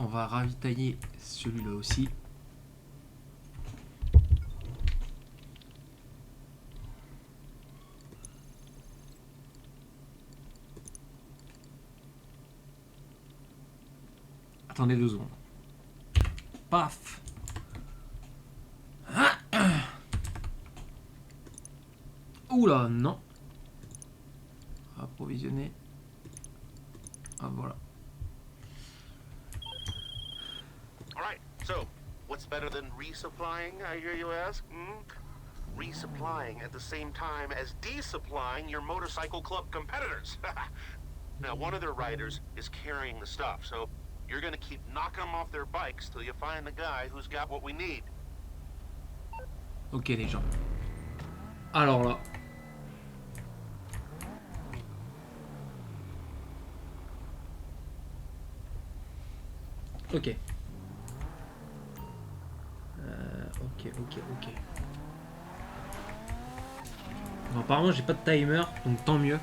On va ravitailler celui-là aussi. Attendez 2 secondes. Paf. Oula, non. Approvisionner. Ah voilà.
All right, so what's better than resupplying, I hear you ask? Resupplying at the same time as desupplying your motorcycle club competitors. Now, one of their riders is carrying the stuff, so you're gonna keep knocking them off their bikes till you find the guy who's got what we need.
Ok les gens. Alors là. Ok. Ok. Bon, apparemment, j'ai pas de timer, donc tant mieux.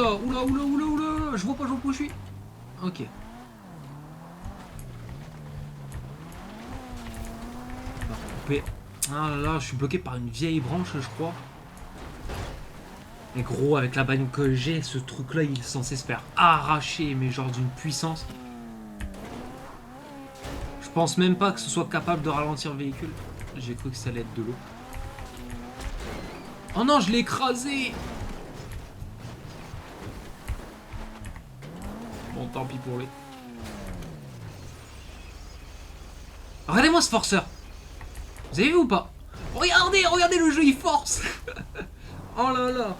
Oula, je vois pas où je suis. Ok. On va couper. Ah là, je suis bloqué par une vieille branche, je crois. Mais gros, avec la bagnole que j'ai, ce truc-là, il est censé se faire arracher, mais genre d'une puissance. Je pense même pas que ce soit capable de ralentir le véhicule. J'ai cru que ça allait être de l'eau. Oh non, je l'ai écrasé! Bon, tant pis pour lui. Regardez-moi ce forceur! Vous avez vu ou pas? Regardez le jeu, il force! Oh là là!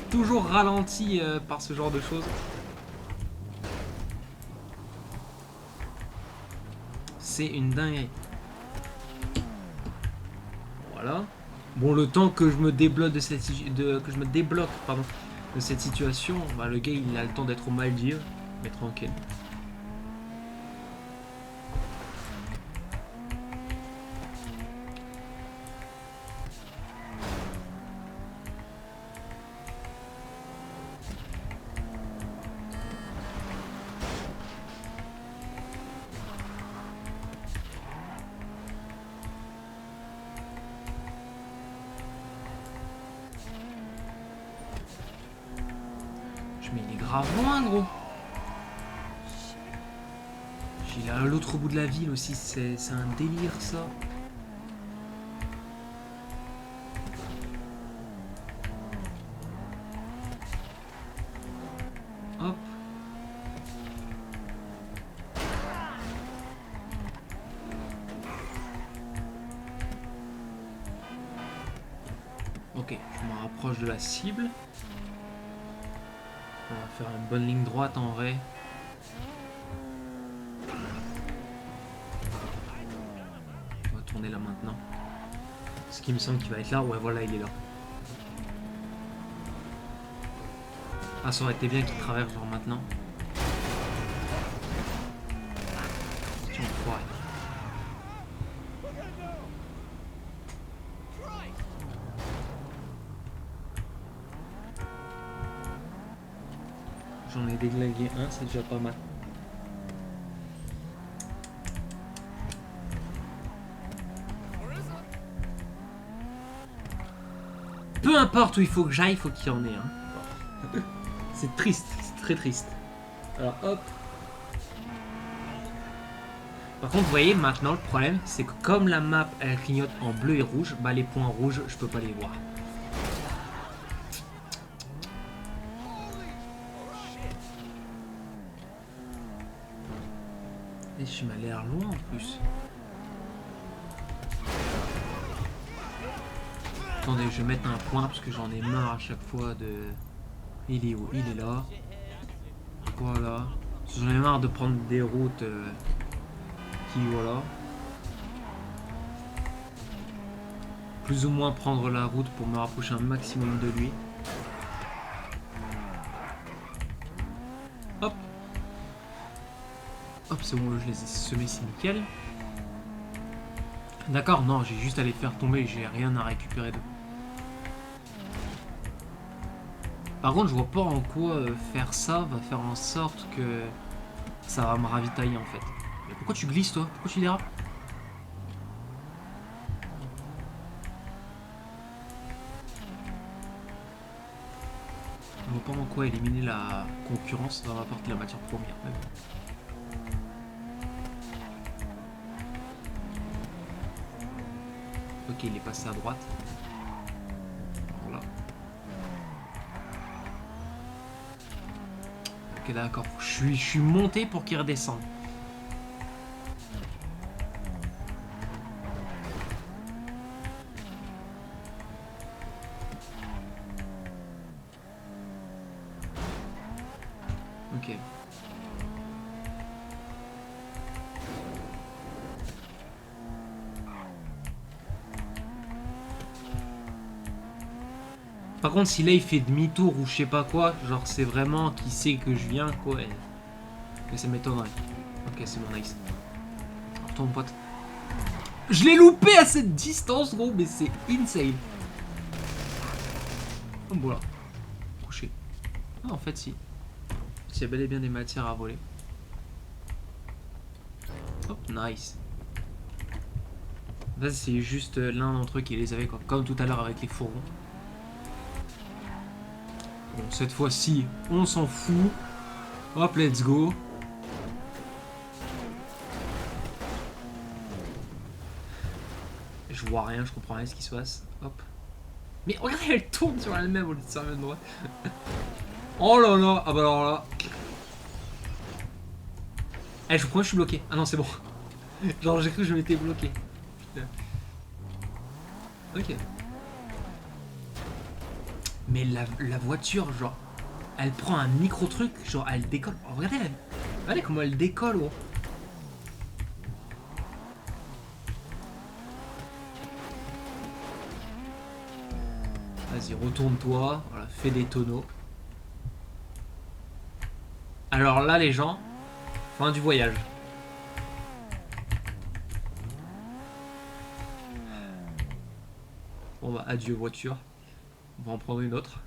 Toujours ralenti par ce genre de choses. C'est une dinguerie. Voilà. Bon, le temps que je me débloque de cette de cette situation, bah, le gars il a le temps d'être aux Maldives, mais tranquille. Mais il est grave loin, gros. Il est à l'autre bout de la ville aussi, c'est un délire ça. Hop. Ok, je me rapproche de la cible. On va faire une bonne ligne droite en vrai. On va tourner là maintenant. Ce qui me semble qu'il va être là. Ouais, voilà, il est là. Ah, ça aurait été bien qu'il traverse genre maintenant. Tiens, enfoiré. J'en ai déglingué un, c'est déjà pas mal. Peu importe où il faut que j'aille, il faut qu'il y en ait un. C'est triste, c'est très triste. Alors hop. Par contre, vous voyez, maintenant le problème, c'est que comme la map elle clignote en bleu et rouge, bah les points rouges, je peux pas les voir. Et je m'a l'air loin en plus. Attendez, je vais mettre un point parce que j'en ai marre à chaque fois de... Il est où? Il est là. Voilà. J'en ai marre de prendre des routes qui... Voilà. Plus ou moins prendre la route pour me rapprocher un maximum de lui. Hop. Hop, c'est bon, je les ai semés, c'est nickel. D'accord, non, j'ai juste à les faire tomber, j'ai rien à récupérer d'eux. Par contre, je vois pas en quoi faire ça va faire en sorte que ça va me ravitailler en fait. Mais pourquoi tu glisses toi? Pourquoi tu dérapes? Je vois pas en quoi éliminer la concurrence va rapporter la matière première. Mais bon. Ok, Ok, il est passé à droite. Voilà. Ok, d'accord. Je suis monté pour qu'il redescende. Ok. Par contre, si là il fait demi-tour ou je sais pas quoi, genre c'est vraiment qui sait que je viens, quoi. Mais ça m'étonnerait. Ok, c'est bon, nice. Retourne, pote. Je l'ai loupé à cette distance, gros, mais c'est insane. Oh, voilà. Couché. Ah, en fait, si. Il y a bel et bien des matières à voler. Hop, nice. Là, c'est juste l'un d'entre eux qui les avait, quoi. Comme tout à l'heure avec les fourgons. Bon, cette fois-ci, on s'en fout. Hop, let's go. Je vois rien, je comprends rien ce qui se passe. Hop. Mais regardez, elle tourne sur elle-même au lieu de servir de droite. Oh là là. Ah bah alors là. Eh, je crois que je suis bloqué. Ah non, c'est bon. Genre, j'ai cru que je m'étais bloqué. Putain. Ok. Mais la voiture, genre, elle prend un micro truc, genre, elle décolle. Oh, regardez comment elle décolle, oh. Vas-y, retourne-toi. Voilà, fais des tonneaux. Alors là, les gens, fin du voyage. Bon bah, adieu voiture. On va en prendre une autre.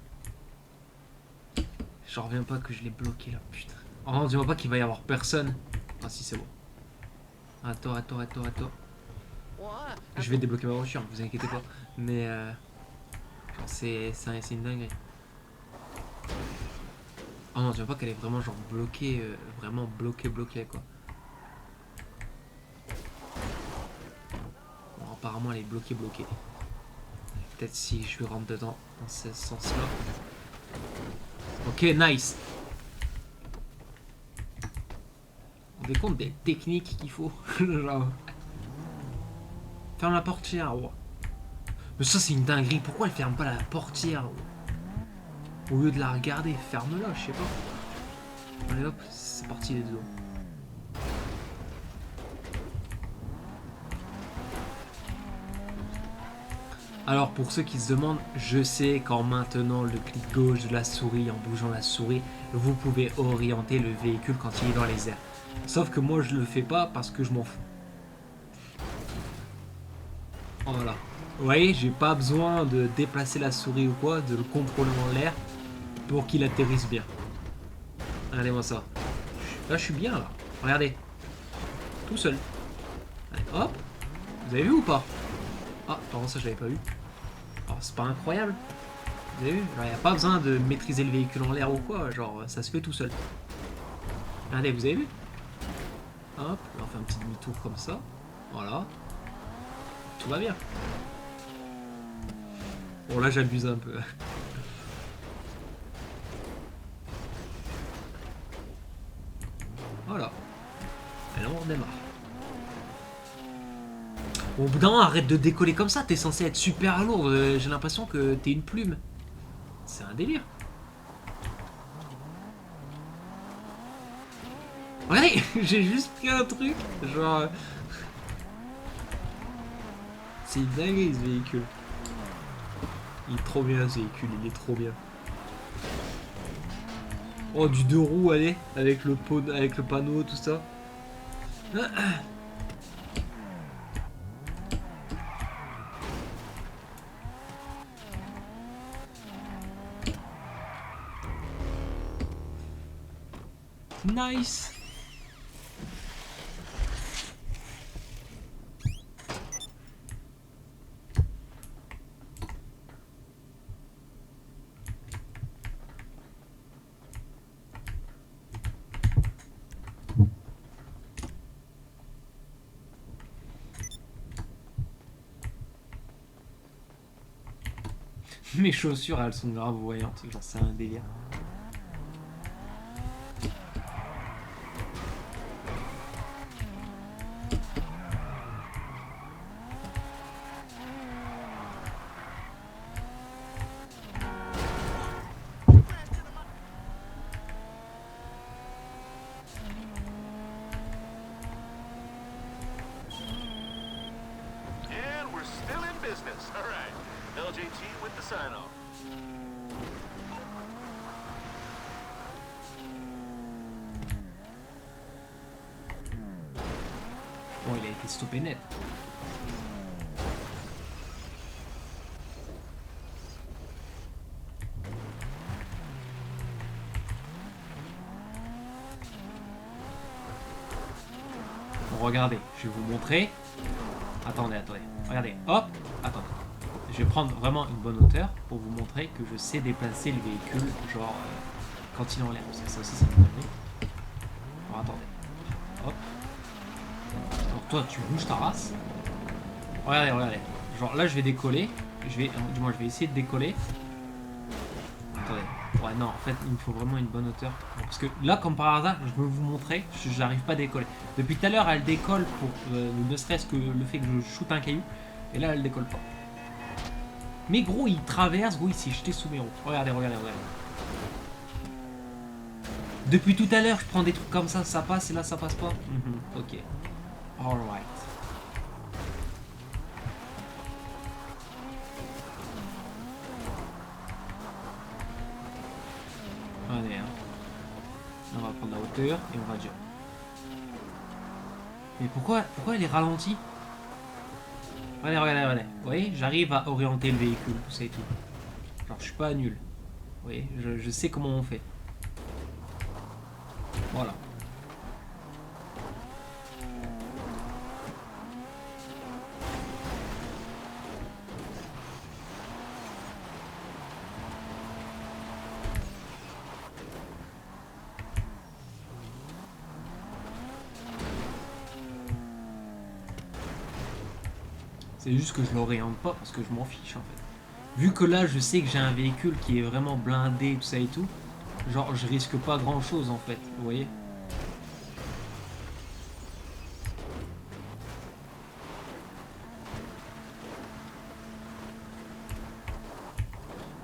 J'en reviens pas que je l'ai bloqué là, putain. Oh non, dis-moi pas qu'il va y avoir personne. Ah si, c'est bon. Attends.
What?
Je vais débloquer ma voiture, vous inquiétez pas. Mais c'est une dinguerie. Oh non, dis-moi pas qu'elle est vraiment genre bloquée, vraiment bloquée quoi. Bon, apparemment elle est bloquée. Peut-être si je lui rentre dedans dans ce sens-là. Ok, nice. On vous rendez compte des techniques qu'il faut. Genre. Ferme la portière, ouais. Mais ça c'est une dinguerie, pourquoi elle ferme pas la portière? Au lieu de la regarder, ferme-la, je sais pas. Allez hop, c'est parti les deux. Alors pour ceux qui se demandent, je sais qu'en maintenant le clic gauche de la souris, en bougeant la souris, vous pouvez orienter le véhicule quand il est dans les airs. Sauf que moi je le fais pas parce que je m'en fous. Voilà. Vous voyez, j'ai pas besoin de déplacer la souris ou quoi, de le contrôler en l'air pour qu'il atterrisse bien. Regardez-moi ça. Là je suis bien là. Regardez. Tout seul. Allez, hop. Vous avez vu ou pas? Ah, pardon, ça je l'avais pas vu. Alors c'est pas incroyable. Vous avez vu? Il n'y a pas besoin de maîtriser le véhicule en l'air ou quoi, genre ça se fait tout seul. Regardez, vous avez vu? Hop, on fait un petit demi-tour comme ça. Voilà. Tout va bien. Bon là j'abuse un peu. Voilà. Et là on redémarre. Bon, au bout d'un moment, arrête de décoller comme ça, t'es censé être super lourd. J'ai l'impression que t'es une plume. C'est un délire. Regardez, j'ai juste pris un truc. Genre. C'est une dinguerie ce véhicule. Il est trop bien ce véhicule, il est trop bien. Oh, du 2 roues, allez, avec le panneau, tout ça. Nice. Mes chaussures, elles sont grave voyantes. Genre, c'est un délire.
And we're still in business. All right. LJT with the sign-off.
Bon, il a été stoppé net. Bon, regardez, je vais vous montrer. Attendez. Regardez, hop, attendez. Je vais prendre vraiment une bonne hauteur pour vous montrer que je sais déplacer le véhicule, genre quand il est en l'air. Parce que ça aussi, ça me donne. Alors attendez. Hop. Donc toi, tu bouges ta race. Regardez. Genre là, je vais décoller. Je vais essayer de décoller. Attendez. Ouais, non, en fait, il me faut vraiment une bonne hauteur. Parce que là, comme par hasard, je veux vous montrer, j'arrive pas à décoller. Depuis tout à l'heure, elle décolle pour ne serait-ce que le fait que je shoote un caillou. Et là, elle décolle pas. Mais gros, il traverse, gros, il s'est jeté sous mes roues. Regardez. Depuis tout à l'heure, je prends des trucs comme ça passe, et là, ça passe pas. Ok. Alright. Allez, hein. On va prendre la hauteur et on va jump. Mais pourquoi elle est ralentie? Regardez. Vous voyez, j'arrive à orienter le véhicule, tout ça et tout. Genre, je suis pas nul. Vous voyez, je sais comment on fait. Voilà. C'est juste que je l'oriente pas parce que je m'en fiche en fait. Vu que là je sais que j'ai un véhicule qui est vraiment blindé, tout ça et tout, genre je risque pas grand chose en fait, vous voyez.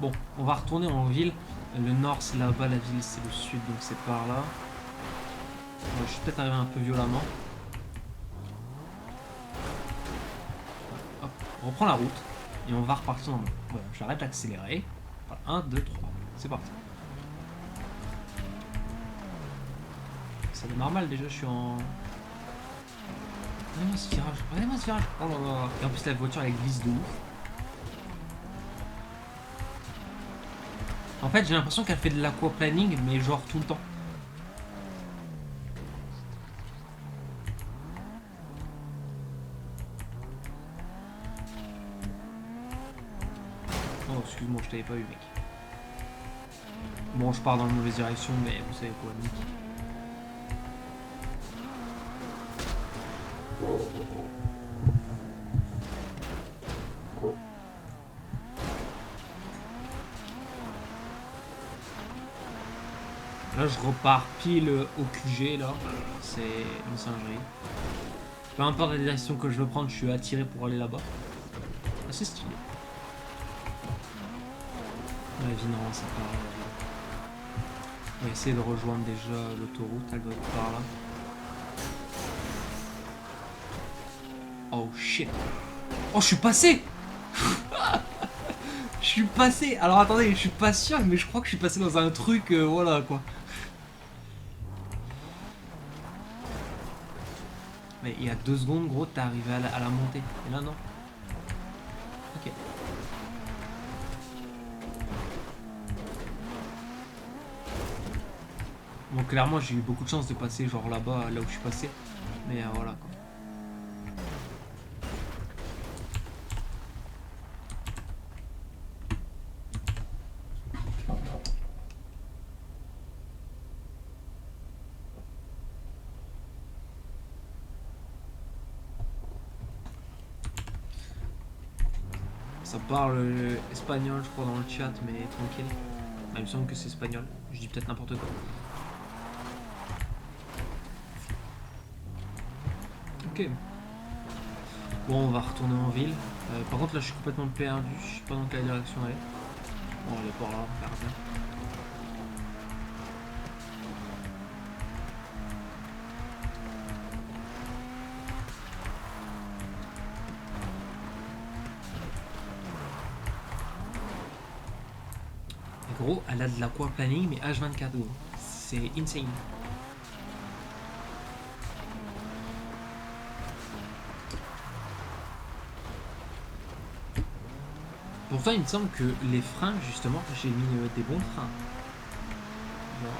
Bon, on va retourner en ville. Le nord c'est là-bas, la ville c'est le sud, donc c'est par là. Ouais, je suis peut-être arrivé un peu violemment. Hop, on reprend la route et on va repartir en bas. Voilà, j'arrête d'accélérer. 1, 2, 3. C'est parti. Ça démarre mal déjà, je suis en... Regardez-moi ce virage. Oh là là. Et en plus la voiture elle glisse de ouf. En fait j'ai l'impression qu'elle fait de l'aquaplaning mais genre tout le temps. Oh excuse-moi, je t'avais pas vu mec. Bon je pars dans la mauvaise direction mais vous savez quoi Nick. Là je repars pile au QG là, c'est une singerie. Peu importe la direction que je veux prendre, je suis attiré pour aller là-bas. Assez stylé. La vie non, c'est pas la vie. On va essayer de rejoindre déjà l'autoroute, elle doit être par là. Oh shit. Oh je suis passé. Je suis passé. Alors attendez, je suis pas sûr mais je crois que je suis passé dans un truc, voilà quoi. Mais il y a 2 secondes, gros, t'es arrivé à la montée. Et là, non. Ok. Bon, clairement, j'ai eu beaucoup de chance de passer, genre là-bas, là où je suis passé. Mais voilà, quoi. Ça parle espagnol, je crois, dans le chat, mais tranquille. Bah, il me semble que c'est espagnol. Je dis peut-être n'importe quoi. Ok. Bon, on va retourner en ville. Par contre, là, je suis complètement perdu. Je sais pas dans quelle direction aller. Bon, elle est par là, on verra bien. Et gros, elle a de l'aquaplaning, mais H24, gros. C'est insane. Pourtant, il me semble que les freins, justement, j'ai mis des bons freins. Genre,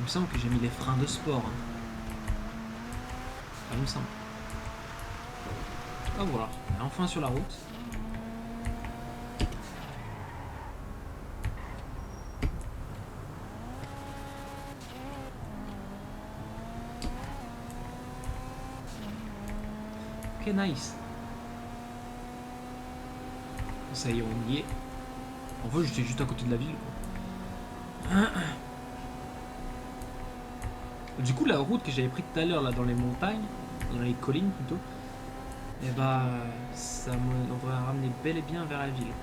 il me semble que j'ai mis les freins de sport. Hein. Ah, il me semble. Ah voilà, on est enfin sur la route. Ok, nice. Ça y est, on y est. En fait, j'étais juste à côté de la ville, quoi. Du coup, la route que j'avais prise tout à l'heure, là, dans les montagnes, dans les collines plutôt, et bah, ça m'aurait ramené bel et bien vers la ville, quoi.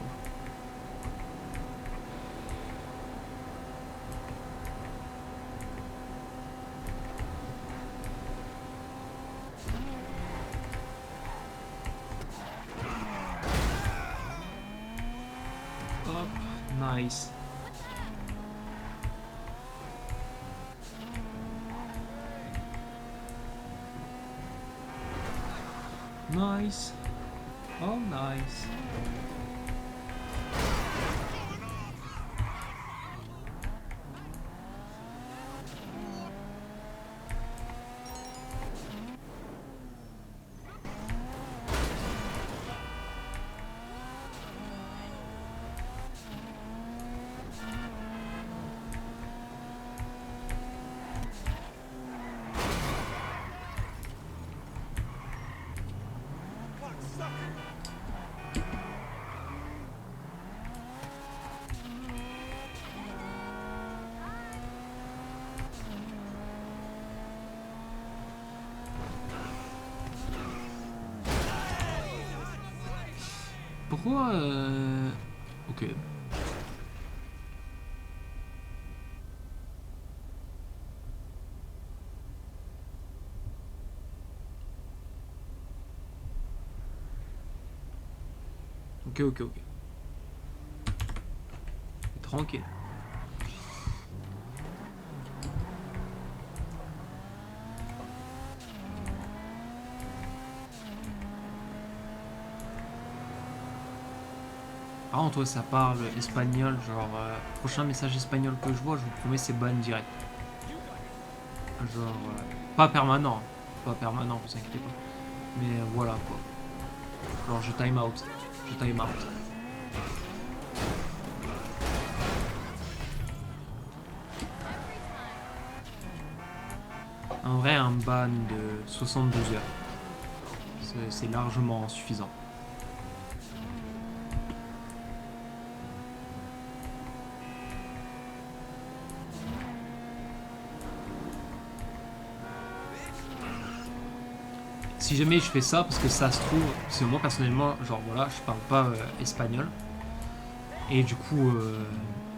Hop, nice. Nice. Oh, nice. Pourquoi Ok. Ok. Tranquille. Par contre, ouais, ça parle espagnol, genre, prochain message espagnol que je vois, je vous promets, c'est ban direct. Genre, pas permanent, vous inquiétez pas. Mais voilà, quoi. Genre, je time out. En vrai, un ban de 72 heures, c'est largement suffisant. Si jamais je fais ça, parce que ça se trouve, parce que moi personnellement, genre voilà, je parle pas espagnol. Et du coup,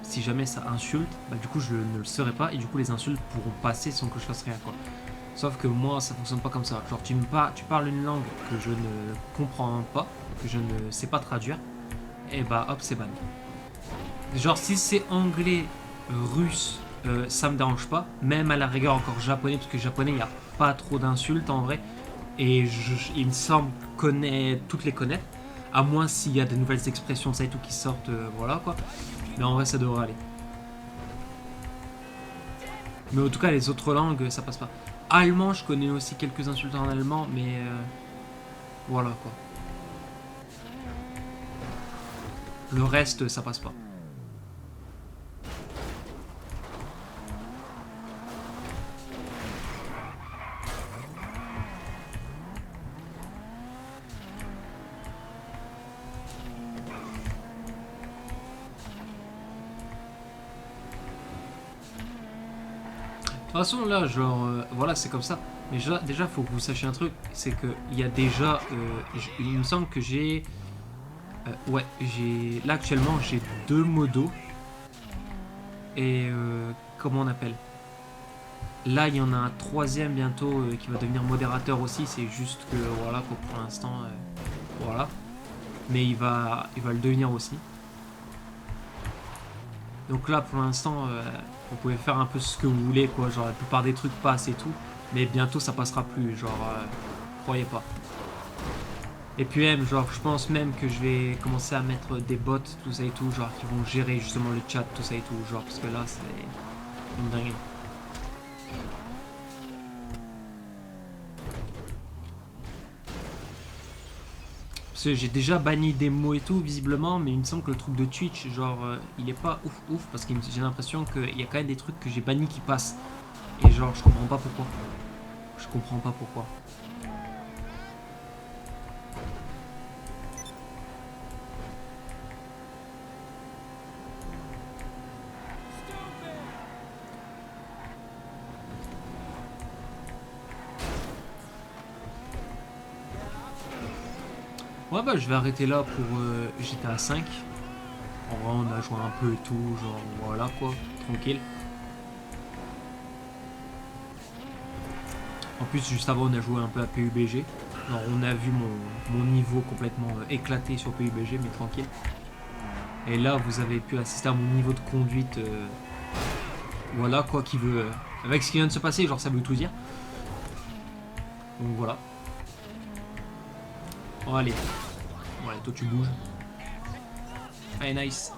si jamais ça insulte, bah du coup je ne le saurais pas. Et du coup les insultes pourront passer sans que je fasse rien, quoi. Sauf que moi ça fonctionne pas comme ça. Genre tu parles une langue que je ne comprends pas, que je ne sais pas traduire, et bah hop c'est ban. Genre si c'est anglais, russe, ça me dérange pas. Même à la rigueur encore japonais, parce que japonais il n'y a pas trop d'insultes en vrai. Et il me semble toutes les connaître, à moins s'il y a de nouvelles expressions de ça et tout qui sortent, voilà quoi. Mais en vrai, ça devrait aller. Mais en tout cas, les autres langues, ça passe pas. Allemand, je connais aussi quelques insultes en allemand, mais voilà quoi. Le reste, ça passe pas. façon, là, genre, voilà, c'est comme ça. Mais déjà, faut que vous sachiez un truc, c'est que il y a déjà, il me semble que j'ai, ouais, là actuellement, j'ai 2 modos et comment on appelle? Là, il y en a un troisième bientôt qui va devenir modérateur aussi. C'est juste que voilà, quoi, pour l'instant, voilà. Mais il va le devenir aussi. Donc là, pour l'instant, vous pouvez faire un peu ce que vous voulez, quoi. Genre, la plupart des trucs passent et tout. Mais bientôt, ça passera plus. Genre, croyez pas. Et puis même, genre, je pense même que je vais commencer à mettre des bots, tout ça et tout, genre, qui vont gérer justement le chat, tout ça et tout. Genre, parce que là, c'est une dinguerie. Parce que j'ai déjà banni des mots et tout, visiblement, mais il me semble que le truc de Twitch, genre, il est pas ouf, parce que j'ai l'impression qu'il y a quand même des trucs que j'ai bannis qui passent. Et genre, je comprends pas pourquoi. Je comprends pas pourquoi. Ouais, bah, je vais arrêter là pour GTA 5. En vrai, on a joué un peu et tout, genre, voilà quoi, tranquille. En plus, juste avant, on a joué un peu à PUBG. Alors, on a vu mon niveau complètement éclaté sur PUBG, mais tranquille. Et là, vous avez pu assister à mon niveau de conduite. Voilà, quoi, qui veut. Avec ce qui vient de se passer, genre, ça veut tout dire. Donc voilà. Bon, allez. Ouais, toi, tu bouges. Allez, nice.